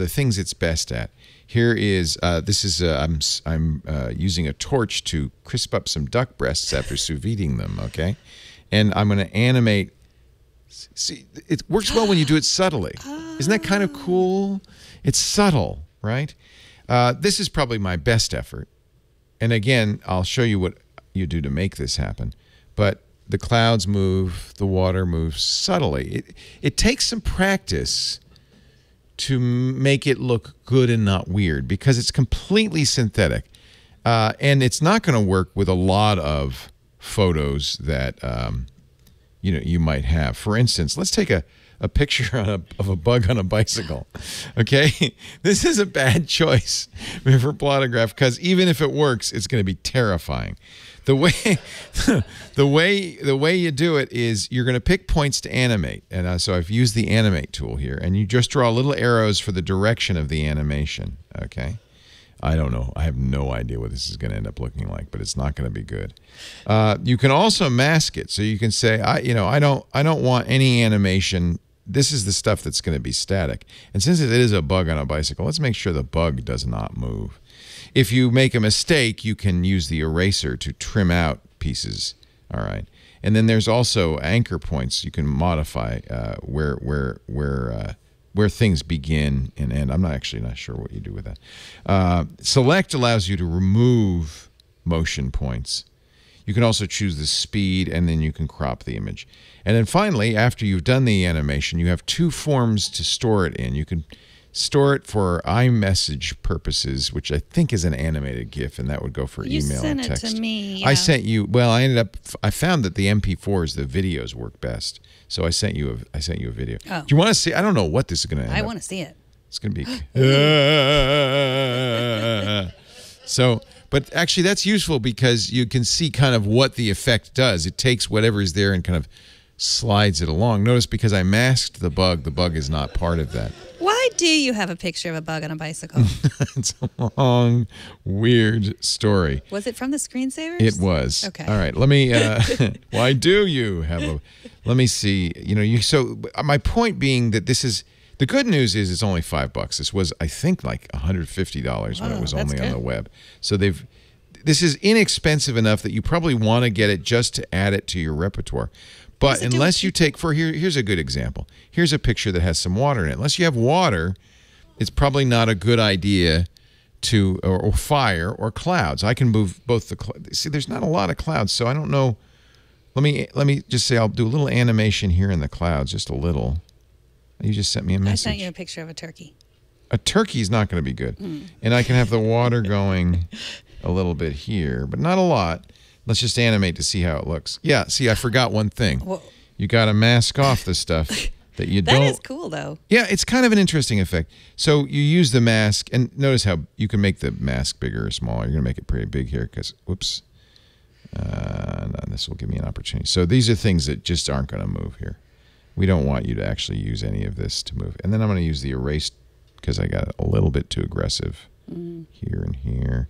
things it's best at. Here is I'm using a torch to crisp up some duck breasts after sous videing them, okay? And I'm going to animate. See, it works well when you do it subtly. Isn't that kind of cool? It's subtle, right? This is probably my best effort. And again, I'll show you what you do to make this happen. But the clouds move, the water moves subtly. It takes some practice to make it look good and not weird because it's completely synthetic. And it's not going to work with a lot of photos that you might have. For instance, let's take a picture of a bug on a bicycle. Okay, this is a bad choice for Plotograph because even if it works, it's going to be terrifying. The way you do it is you're going to pick points to animate, and so I've used the animate tool here, and you just draw little arrows for the direction of the animation. Okay. I don't know. I have no idea what this is going to end up looking like, but it's not going to be good. You can also mask it, so you can say, I don't want any animation. This is the stuff that's going to be static. And since it is a bug on a bicycle, let's make sure the bug does not move. If you make a mistake, you can use the eraser to trim out pieces. All right. And then there's also anchor points you can modify where things begin and end. I'm not sure what you do with that. Select allows you to remove motion points. You can also choose the speed, and then you can crop the image. And then finally, after you've done the animation, you have two forms to store it in. You can store it for iMessage purposes, which I think is an animated GIF, and that would go for email and text. You sent it to me. Yeah. I sent you. Well, I found that the MP4s, the videos work best. So I sent you a video. Oh. Do you want to see? I don't know what this is going to end up. I want to see it. It's going to be. So, but actually, that's useful because you can see kind of what the effect does. It takes whatever is there and kind of slides it along. Notice because I masked the bug is not part of that. Why do you have a picture of a bug on a bicycle? It's a long, weird story. Was it from the screensavers? It was. Okay. All right. Let me. Why do you have a? Let me see. So my point being that this is the good news is it's only $5. This was, I think, like $150 when it was only on the web. So this is inexpensive enough that you probably want to get it just to add it to your repertoire. But unless you take here's a good example. Here's a picture that has some water in it. Unless you have water, it's probably not a good idea to or fire or clouds. I can move both the see. There's not a lot of clouds, so I don't know. Let me just say I'll do a little animation here in the clouds, just a little. You just sent me a message. I sent you a picture of a turkey. A turkey's not going to be good, and I can have the water going a little bit here, but not a lot. Let's just animate to see how it looks. Yeah, see, I forgot one thing. Well, you got to mask off the stuff that you don't. That is cool, though. Yeah, it's kind of an interesting effect. So you use the mask, and notice how you can make the mask bigger or smaller. You're going to make it pretty big here because, whoops. No, this will give me an opportunity. So these are things that just aren't going to move here. We don't want you to actually use any of this to move. And then I'm going to use the erase because I got a little bit too aggressive here and here.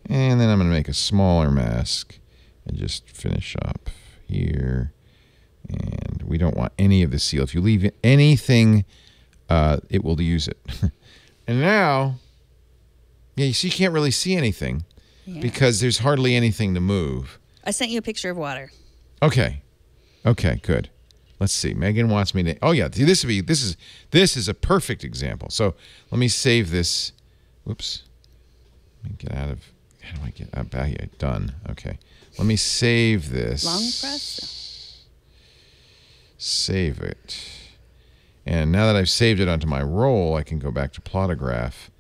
And then I'm going to make a smaller mask and just finish up here. And we don't want any of the seal. If you leave anything, it will use it. And now, yeah, you see, you can't really see anything because there's hardly anything to move. I sent you a picture of water. Okay. Okay, good. Let's see. Megan wants me to. Oh yeah, this is a perfect example. So let me save this. Whoops. Let me get out of. How do I get out back here? Done. Okay. Let me save this. Long press. Save it. And now that I've saved it onto my roll, I can go back to Plotograph.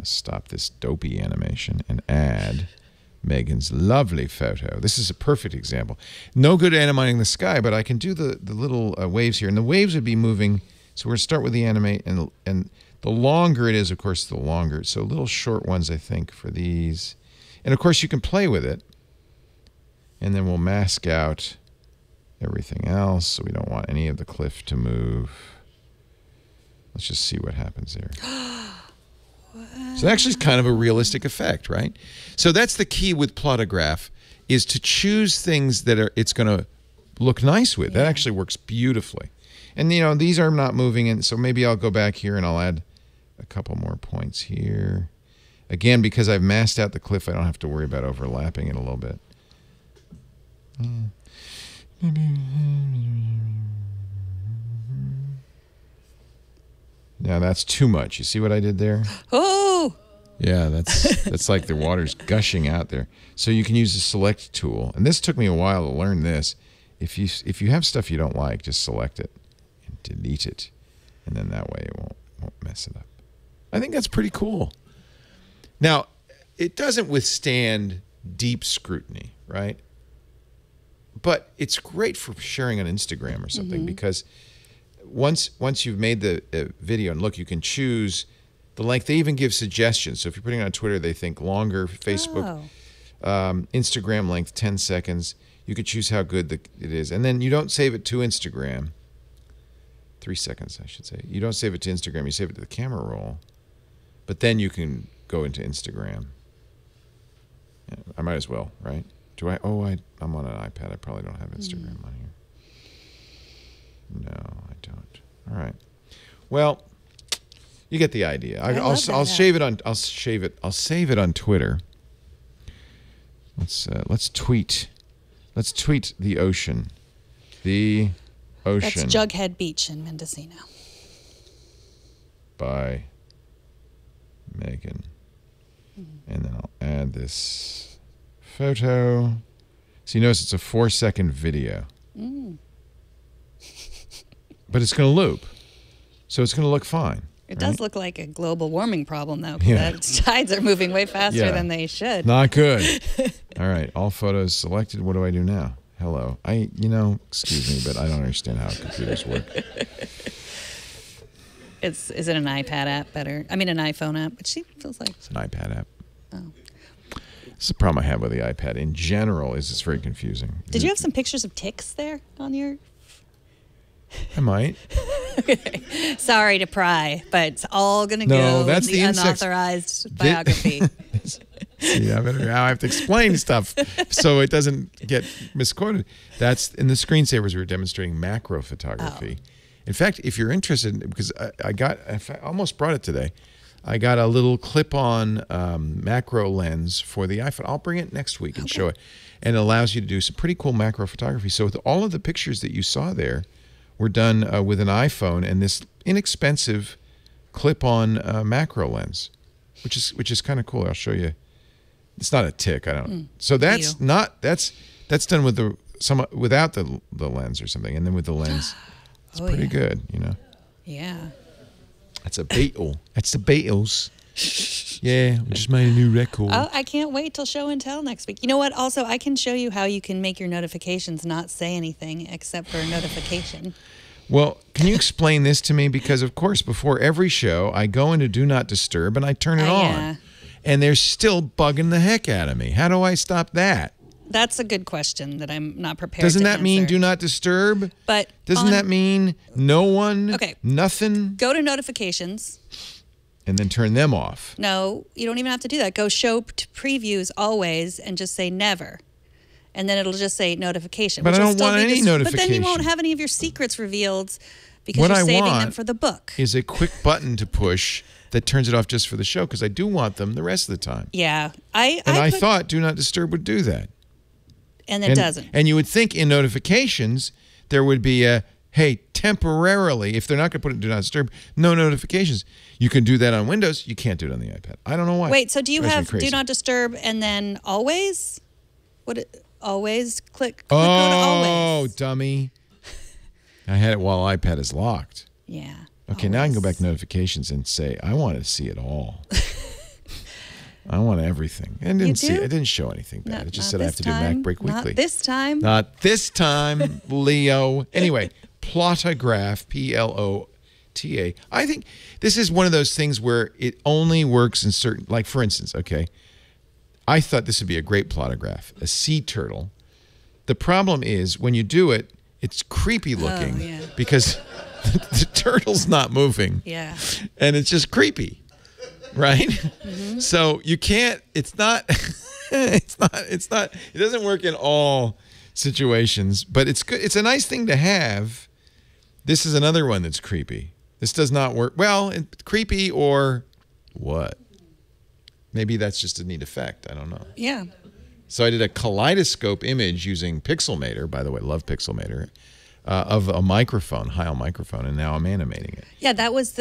Stop this dopey animation and add Megan's lovely photo. This is a perfect example. No good animating the sky, but I can do the little waves here. And the waves would be moving. So we're going to start with the animate. And the longer it is, of course, the longer. So little short ones, I think, for these. And, of course, you can play with it. And then we'll mask out everything else. So we don't want any of the cliff to move. Let's just see what happens there. So actually it's kind of a realistic effect, right? So that's the key with Plotograph is to choose things that it's going to look nice with. That actually works beautifully. And, these are not moving. And so maybe I'll go back here and I'll add a couple more points here. Again, because I've masked out the cliff, I don't have to worry about overlapping it a little bit. Now that's too much. You see what I did there? Oh! Yeah, that's like the water's gushing out there. So you can use the select tool. And this took me a while to learn this. If you have stuff you don't like, just select it and delete it. And then that way mess it up. I think that's pretty cool. Now, it doesn't withstand deep scrutiny, right? But it's great for sharing on Instagram or something because once you've made the video, and look, you can choose the length. They even give suggestions. So if you're putting it on Twitter, they think longer. Facebook, Instagram length, 10 seconds. You could choose how good it is. And then you don't save it to Instagram. 3 seconds, I should say. You don't save it to Instagram. You save it to the camera roll. But then you can go into Instagram. Yeah, I might as well, right? Do I? Oh, I'm on an iPad. I probably don't have Instagram on here. No, I don't. All right. Well, you get the idea. I'll save it on. I'll save it on Twitter. Let's tweet. Let's tweet the ocean. The ocean. That's Jughead Beach in Mendocino. By Megan. And then I'll add this photo. So you notice it's a 4-second video. But it's going to loop. So it's going to look fine. It does look like a global warming problem, though, because tides are moving way faster than they should. Not good. All right, all photos selected. What do I do now? Hello. Excuse me, but I don't understand how computers work. Is it an iPad app better? I mean, an iPhone app, but she feels like... It's an iPad app. Oh. It's the problem I have with the iPad in general is it's very confusing. Did you have some pictures of ticks there on your... I might. Okay. Sorry to pry, but it's all going to go in the unauthorized biography. See, now I have to explain stuff so it doesn't get misquoted. That's in the screensavers we were demonstrating macro photography. In fact, if you're interested, because I almost brought it today, I got a little clip-on macro lens for the iPhone. I'll bring it next week and show it. And it allows you to do some pretty cool macro photography. So with all of the pictures that you saw there were done with an iPhone and this inexpensive clip-on macro lens, which is kind of cool. I'll show you. It's not a tick. I don't. So that's that's done with without the lens or something, and then with the lens. It's pretty good, Yeah. That's a Beatle. That's the Beatles. Yeah, we just made a new record. Oh, I can't wait till show and tell next week. You know what? Also, I can show you how you can make your notifications not say anything except for a notification. Well, can you explain this to me? Because, of course, before every show, I go into Do Not Disturb and I turn it on. Yeah. And they're still bugging the heck out of me. How do I stop that? That's a good question that I'm not prepared Doesn't to that answer. mean Do Not Disturb? But doesn't that mean no one? Okay. Nothing? Go to notifications. And then turn them off. No, you don't even have to do that. Go show previews always and just say never. And then it'll just say notification. But I don't want any notification. But then you won't have any of your secrets revealed because you're saving them for the book. Is a quick button to push that turns it off just for the show because I do want them the rest of the time. Yeah. I thought Do Not Disturb would do that. And it doesn't. And you would think in notifications there would be a, hey, temporarily, if they're not going to put it in Do Not Disturb, no notifications. You can do that on Windows. You can't do it on the iPad. I don't know why. Wait, so do you have Do Not Disturb and then always? Always? Click go to always. Oh, dummy. I had it while iPad is locked. Yeah. Okay, now I can go back to notifications and say, I want to see it all. I want everything. And it didn't show anything bad. It just said I have to do Mac Break Weekly. Not this time. Not this time, Leo. Anyway, Plotograph, Plota. I think this is one of those things where it only works in certain, like for instance, okay, I thought this would be a great plotograph, a sea turtle. The problem is when you do it, it's creepy looking because the turtle's not moving. Yeah. And it's just creepy. Right? Mm-hmm. So you can't, it doesn't work in all situations, but it's good. It's a nice thing to have. This is another one that's creepy. This does not work. Well, creepy or what? Maybe that's just a neat effect. I don't know. Yeah. So I did a kaleidoscope image using Pixelmator, by the way, love Pixelmator, of a microphone, Heil microphone, and now I'm animating it. Yeah, that was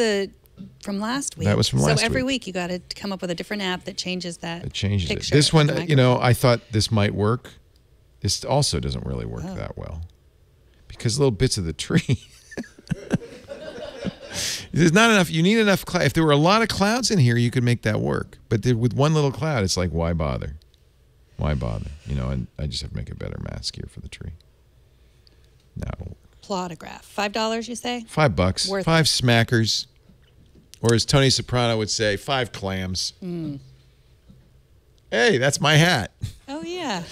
from last week. That was from last week. So every week you got to come up with a different app that changes that. It changes picture it. This one, of I thought this might work. This also doesn't really work that well because little bits of the tree. There's not enough. You need enough cloud. If there were a lot of clouds in here, you could make that work. But with one little cloud, it's like, why bother? Why bother? And I just have to make a better mask here for the tree. Now it'll work. Plotograph. $5, you say? $5. Worth 5 smackers. Or as Tony Soprano would say, 5 clams. Hey, that's my hat. Oh, yeah.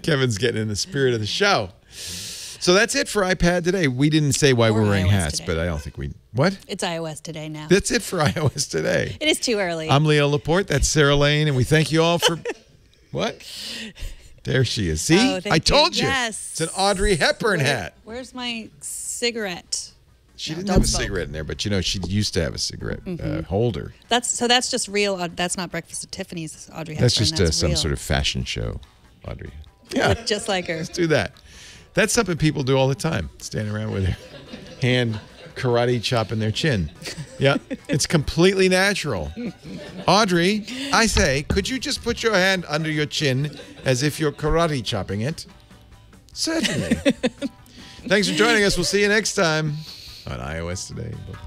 Kevin's getting in the spirit of the show. So that's it for iPad today. We didn't say why we're wearing iOS hats, today. but I don't think we... What? It's iOS today now. That's it for iOS today. It is too early. I'm Leo Laporte. That's Sarah Lane. And we thank you all for... What? There she is. See? Oh, I told you. Yes. It's an Audrey Hepburn hat. Where's my cigarette? She didn't have a cigarette in there, but she used to have a cigarette holder. That's just real. That's not Breakfast at Tiffany's, Audrey Hepburn. That's just some real. sort of fashion show, Audrey. Yeah. Just like her. Let's do that. That's something people do all the time. Standing around with their hand karate chopping their chin. Yeah. It's completely natural. Audrey, I say, could you just put your hand under your chin as if you're karate chopping it? Certainly. Thanks for joining us. We'll see you next time on iOS Today. Bye.